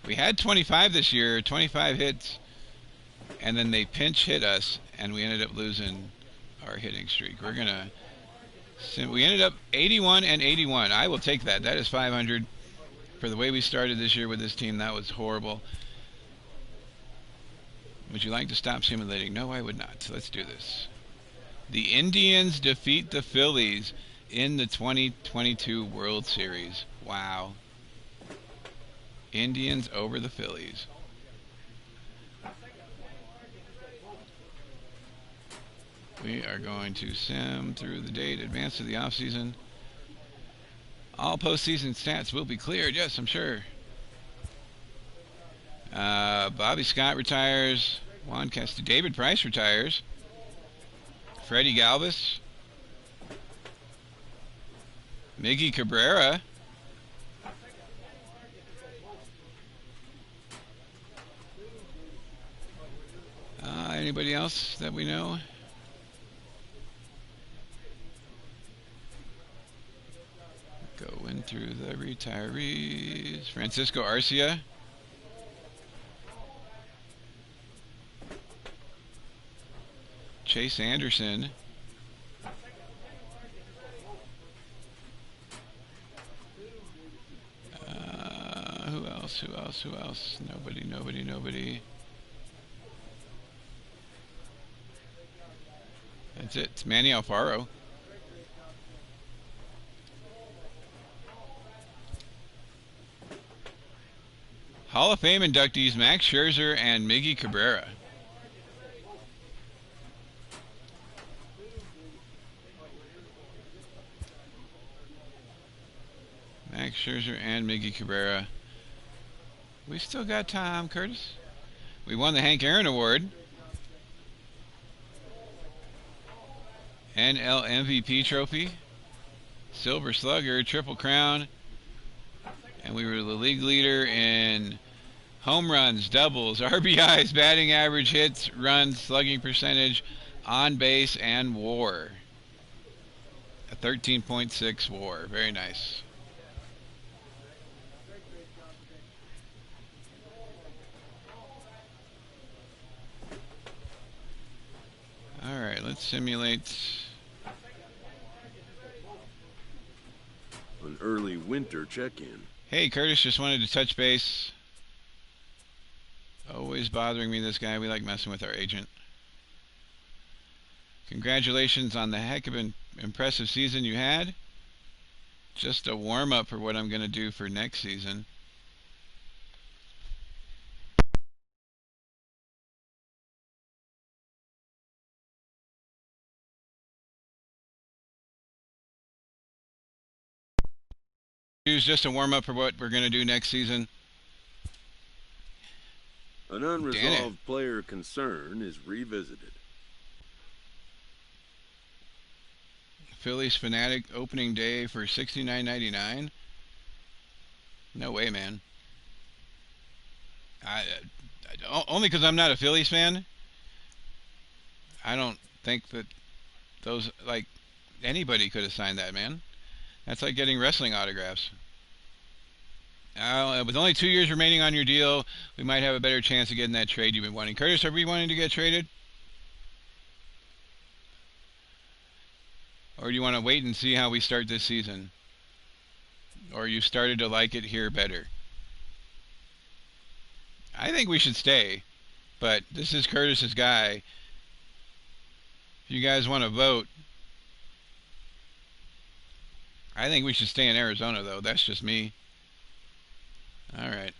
Speaker 1: We had 25 this year, 25 hits, and then they pinch hit us, and we ended up losing our hitting streak. We ended up 81 and 81. I will take that. That is 500. For the way we started this year with this team, that was horrible. Would you like to stop simulating? No, I would not. So let's do this. The Indians defeat the Phillies in the 2022 World Series. Wow. Indians over the Phillies. We are going to sim through the date, advance to the offseason. All postseason stats will be cleared. Yes, I'm sure. Bobby Scott retires. Juan Castillo. David Price retires. Freddie Galvis. Miggy Cabrera. Anybody else that we know? Going through the retirees. Francisco Arcia. Chase Anderson. Who else? Nobody. That's it. It's Manny Alfaro. Hall of Fame inductees Max Scherzer and Miggy Cabrera. Max Scherzer and Miggy Cabrera. We still got time, Curtis. We won the Hank Aaron Award. NL MVP trophy. Silver Slugger, Triple Crown. And we were the league leader in home runs, doubles, RBIs, batting average, hits, runs, slugging percentage, on base, and WAR. A 13.6 WAR. Very nice. All right, let's simulate
Speaker 7: an early winter check-in.
Speaker 1: Hey, Curtis, just wanted to touch base. Always bothering me, this guy. We like messing with our agent. Congratulations on the heck of an impressive season you had. Just a warm-up for what I'm going to do for next season. Just a warm-up for what we're going to do next season.
Speaker 7: An unresolved player concern is revisited.
Speaker 1: Phillies Fanatic opening day for $69.99. No way, man. Only because I'm not a Phillies fan. I don't think that those, like, anybody could have signed that, man. That's like getting wrestling autographs. With only 2 years remaining on your deal, we might have a better chance of getting that trade you've been wanting. Curtis, are we wanting to get traded? Or do you want to wait and see how we start this season? Or you started to like it here better? I think we should stay, but this is Curtis's guy. If you guys want to vote, I think we should stay in Arizona, though. That's just me. All right.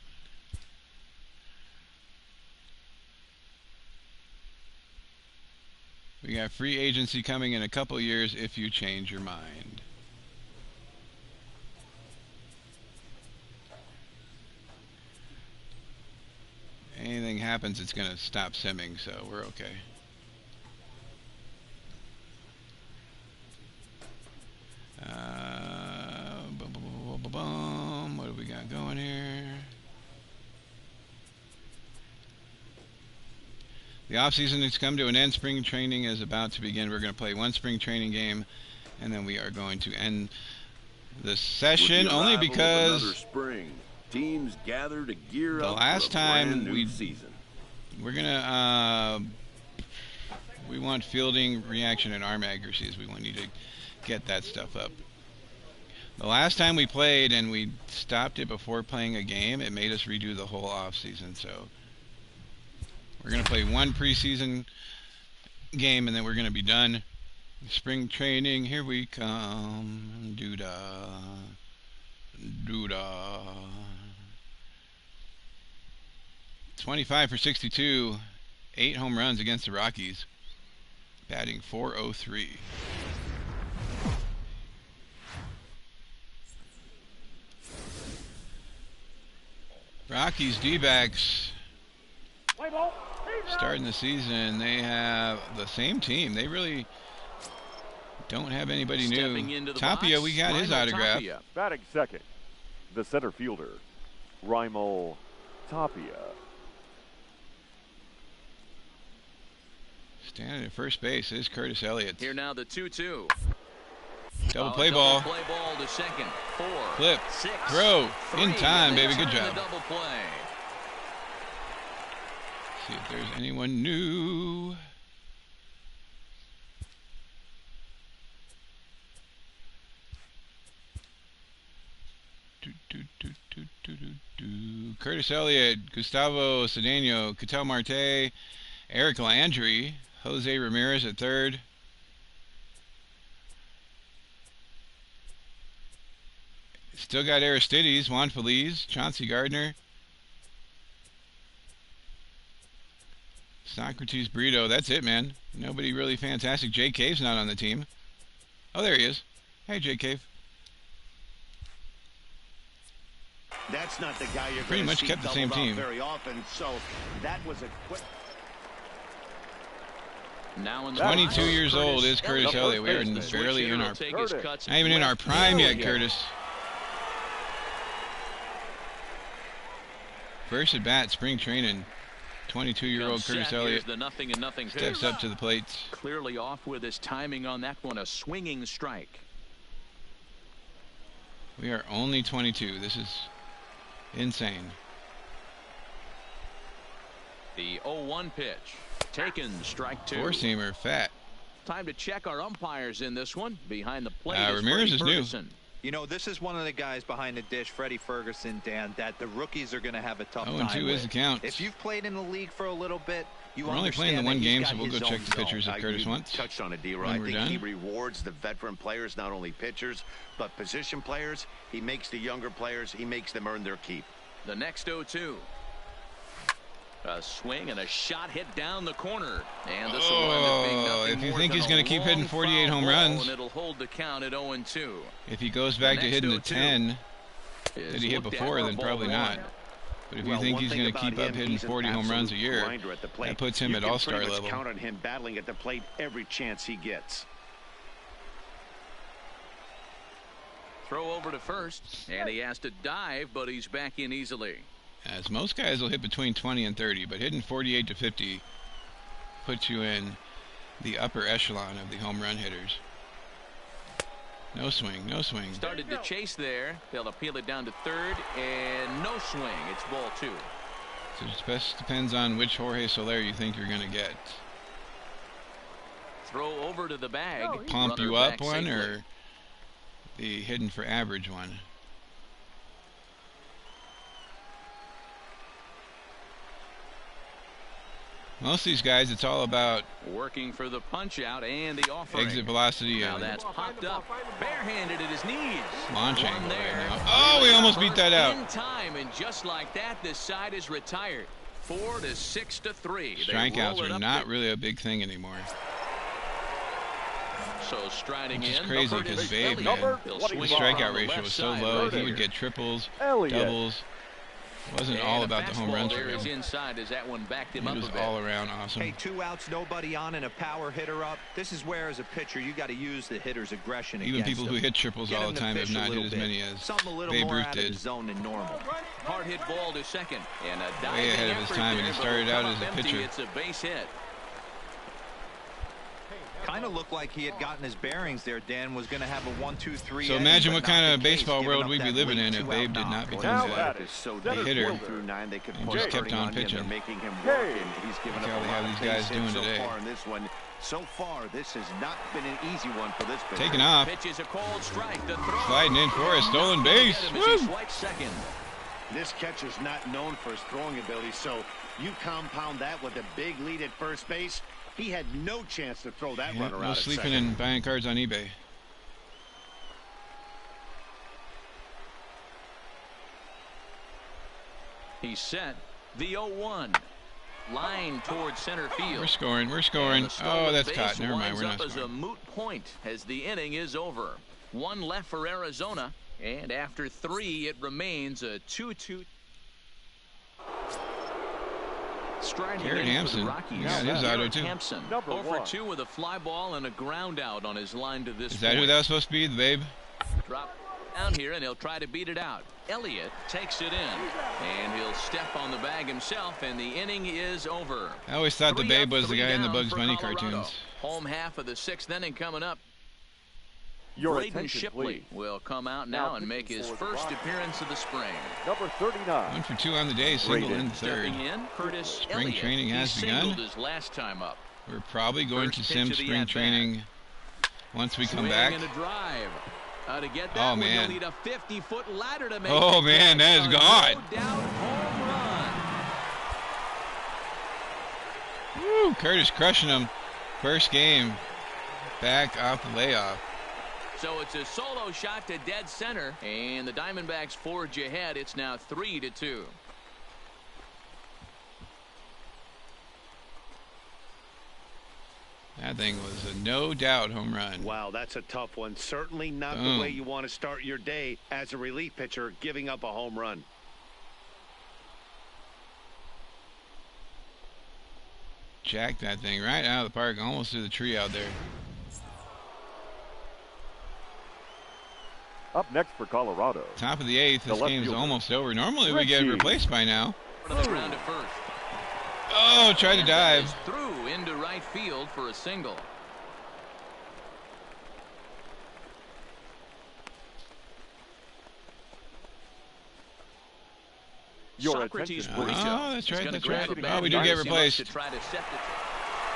Speaker 1: We got free agency coming in a couple years if you change your mind. Anything happens, it's going to stop simming, so we're okay. What do we got going here? The off-season has come to an end. Spring training is about to begin. We're going to play one spring training game, and then we are going to end the session only because
Speaker 7: spring, teams gather to gear
Speaker 1: the
Speaker 7: up
Speaker 1: last
Speaker 7: for a
Speaker 1: time
Speaker 7: brand new season.
Speaker 1: We're gonna we want fielding, reaction, and arm accuracies. We want you to get that stuff up. The last time we played and we stopped it before playing a game, it made us redo the whole off season. So we're gonna play one preseason game and then we're gonna be done. Spring training, here we come. Doo-da. Doo-da. 25 for 62. 8 home runs against the Rockies. Batting .403. Rockies D-backs starting the season. They have the same team. They really don't have anybody new. Tapia, we got his autograph.
Speaker 5: Batting second, the center fielder, Raimel Tapia.
Speaker 1: Standing at first base is Curtis Elliott.
Speaker 2: Here now the 2-2.
Speaker 1: Double play ball.
Speaker 2: Double play ball to second. 4.
Speaker 1: Flip.
Speaker 2: 6.
Speaker 1: Throw.
Speaker 2: 3,
Speaker 1: In time, baby. Good job.
Speaker 2: Double play.
Speaker 1: See if there's anyone new. Curtis Elliott, Gustavo Cedeno, Ketel Marte, Eric Landry, Jose Ramirez at third. Still got Aristides, Juan Feliz, Chauncey Gardner, Socrates Brito. That's it, man. Nobody really fantastic. Jay Cave's not on the team. Oh, there he is. Hey, Jay Cave.
Speaker 4: That's not the guy you're
Speaker 1: pretty much kept the same team
Speaker 4: very often. So that was a quick.
Speaker 2: Now in the
Speaker 1: 22 years old is Curtis Elliott. We are barely in our, not even in our prime yet, Curtis. First at bat, spring training. 22-year-old Curtis Elliott steps up to the plate.
Speaker 2: Clearly off with his timing on that one. A swinging strike.
Speaker 1: We are only 22. This is insane.
Speaker 2: The 0-1 pitch. Taken, strike 2.
Speaker 1: Four-seamer, fat.
Speaker 2: Time to check our umpires in this one. Behind the plate
Speaker 1: Ramirez is new.
Speaker 3: You know, this is one of the guys behind the dish, Freddie Ferguson, Dan, that the rookies are going to have a tough time
Speaker 1: 0-2 is the count.
Speaker 3: If you've played in the league for a little bit,
Speaker 1: we're only playing the one game, so we'll go check the pitchers if Curtis wants.
Speaker 4: Touched on it, D. I think he rewards the veteran players, not only pitchers, but position players. He makes the younger players, he makes them earn their keep.
Speaker 2: The next 0-2. A swing and a shot hit down the corner. And this will wind up being nothing
Speaker 1: if you
Speaker 2: more
Speaker 1: think
Speaker 2: than
Speaker 1: he's going to keep hitting 48 home runs,
Speaker 2: and it'll hold the count at 0-2.
Speaker 1: If he goes back to hitting the 10 that he hit before, then probably not. But if you think he's going to keep up hitting 40 home runs a year, that puts him at all-star level.
Speaker 4: Count on him battling at the plate every chance he gets.
Speaker 2: Throw over to first, and he has to dive, but he's back in easily.
Speaker 1: As most guys will hit between 20 and 30, but hitting 48 to 50 puts you in the upper echelon of the home run hitters. No swing, no swing.
Speaker 2: Started to chase there. They'll appeal it down to third, and no swing. It's ball 2.
Speaker 1: So it just depends on which Jorge Soler you think you're going to get.
Speaker 2: Throw over to the bag.
Speaker 1: The pump you up one or the hidden for average one? Most of these guys, it's all about
Speaker 2: working for the punch out and the offering.
Speaker 1: Exit velocity.
Speaker 2: Now that's popped up, barehanded at his knees.
Speaker 1: Launch angle there. Oh, we almost beat that out.
Speaker 2: In time, and just like that, this side is retired. 4-6-3.
Speaker 1: Strikeouts are not really a big thing anymore.
Speaker 2: So striding
Speaker 1: Which is
Speaker 2: in.
Speaker 1: crazy because Babe, man, his strikeout ratio was so low. He would get triples, doubles. It wasn't all about the home runs for him.
Speaker 2: Inside as that one backed him
Speaker 1: It was all around awesome.
Speaker 3: Hey, 2 outs, nobody on, and a power hitter up. This is where, as a pitcher, you got to use the hitter's aggression.
Speaker 1: Even people who hit triples all the time have not hit as many as Babe Ruth did.
Speaker 3: Zone than normal.
Speaker 2: Hard hit ball to second, and a
Speaker 1: way ahead of his time, and he started out as a pitcher.
Speaker 2: It's a base hit.
Speaker 3: Kind of looked like he had gotten his bearings there. Dan was going to have a 1-2-3.
Speaker 1: So imagine what kind of baseball world we'd be living in if Babe did not become a hitter and just kept on pitching.
Speaker 4: Making him work, and he's given
Speaker 1: That's
Speaker 4: up
Speaker 1: how they have these guys doing today.
Speaker 4: So far, this has not been an easy one for this pitcher.
Speaker 1: Taking off.
Speaker 2: Pitches a cold strike. The throw.
Speaker 1: Sliding in for a stolen base.
Speaker 2: Second.
Speaker 4: This catcher's not known for his throwing ability, so you compound that with a big lead at first base. He had no chance to throw that runner out.
Speaker 1: No sleeping and buying cards on eBay.
Speaker 2: He's set. The 0-1. Line towards center field.
Speaker 1: We're scoring. We're scoring. Oh, that's caught. Never mind. We're not
Speaker 2: as
Speaker 1: scoring.
Speaker 2: a moot point as the inning is over. 1 left for Arizona, and after 3, it remains a 2-2.
Speaker 1: Garrett Hampson. Yeah, his auto too.
Speaker 2: Hampson, 0-for-2 with a fly ball and a ground out on his line to this.
Speaker 1: Is that who that was supposed to be, the Babe?
Speaker 2: Drop down here, and he'll try to beat it out. Elliott takes it in, and he'll step on the bag himself, and the inning is over.
Speaker 1: I always thought the Babe was the guy in the Bugs Bunny cartoons.
Speaker 2: Home half of the 6th inning coming up.
Speaker 5: Braden
Speaker 2: Shipley will come out now and make his first appearance of the spring.
Speaker 5: Number 39.
Speaker 1: 1 for 2 on the day, single in third. Spring training has begun.
Speaker 2: His last time up.
Speaker 1: We're probably going to sim spring training once we come back.
Speaker 2: To get that,
Speaker 1: oh man!
Speaker 2: Need a 50-foot ladder to make
Speaker 1: oh man, that is gone. Woo! Curtis crushing him. First game back off the layoff.
Speaker 2: So it's a solo shot to dead center, and the Diamondbacks forge ahead. It's now 3-2.
Speaker 1: That thing was a no doubt home run.
Speaker 4: Wow, that's a tough one. Certainly not the way you want to start your day as a relief pitcher, giving up a home run.
Speaker 1: Jacked that thing right out of the park, almost through the tree out there.
Speaker 5: Up next for Colorado.
Speaker 1: Top of the 8th. This game's almost over. Normally we get replaced by now. Oh, tried to dive.
Speaker 2: Through into right field for a single.
Speaker 5: Socrates.
Speaker 1: Oh, that's right. That's right. Oh, we do get replaced.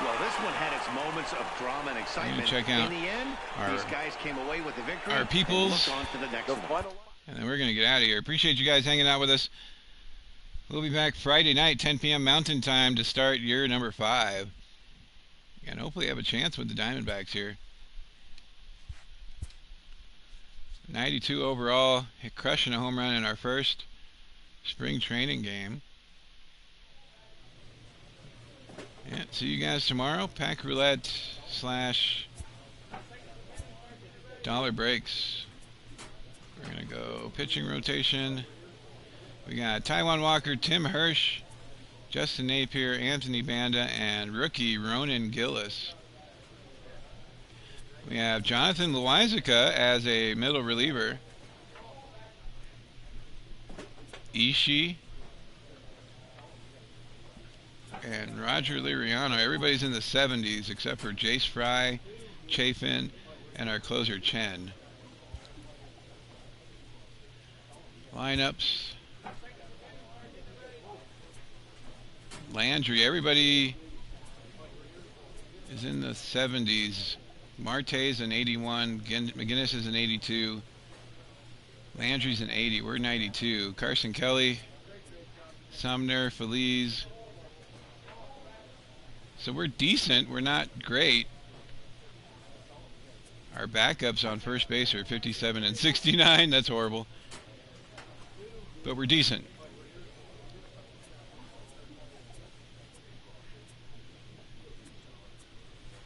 Speaker 4: Well, this one had its moments of drama and excitement.
Speaker 1: Check out
Speaker 4: in the end, these guys came away with the victory.
Speaker 1: Our peoples.
Speaker 4: On to the next one.
Speaker 1: And then we're going to get out of here. Appreciate you guys hanging out with us. We'll be back Friday night, 10 p.m. Mountain Time to start year number 5. And hopefully have a chance with the Diamondbacks here. 92 overall. Crushing a home run in our first spring training game. Yeah, see you guys tomorrow. Pack roulette / dollar breaks. We're going to go pitching rotation. We got Taiwan Walker, Tim Hirsch, Justin Napier, Anthony Banda, and rookie Ronan Gillis. We have Jonathan Loizica as a middle reliever. Ishii. And Roger Liriano. Everybody's in the 70s except for Jace Fry, Chafin, and our closer Chen. Lineups. Landry, everybody is in the 70s. Marte's an 81. McGinnis is an 82. Landry's an 80. We're 92. Carson Kelly, Sumner, Feliz. So we're decent. We're not great. Our backups on first base are 57 and 69. That's horrible. But we're decent.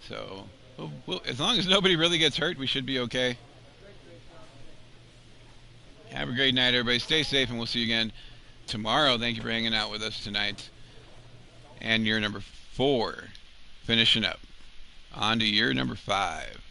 Speaker 1: So, well, as long as nobody really gets hurt, we should be okay. Have a great night, everybody. Stay safe, and we'll see you again tomorrow. Thank you for hanging out with us tonight. And year number 4 finishing up. On to year number 5.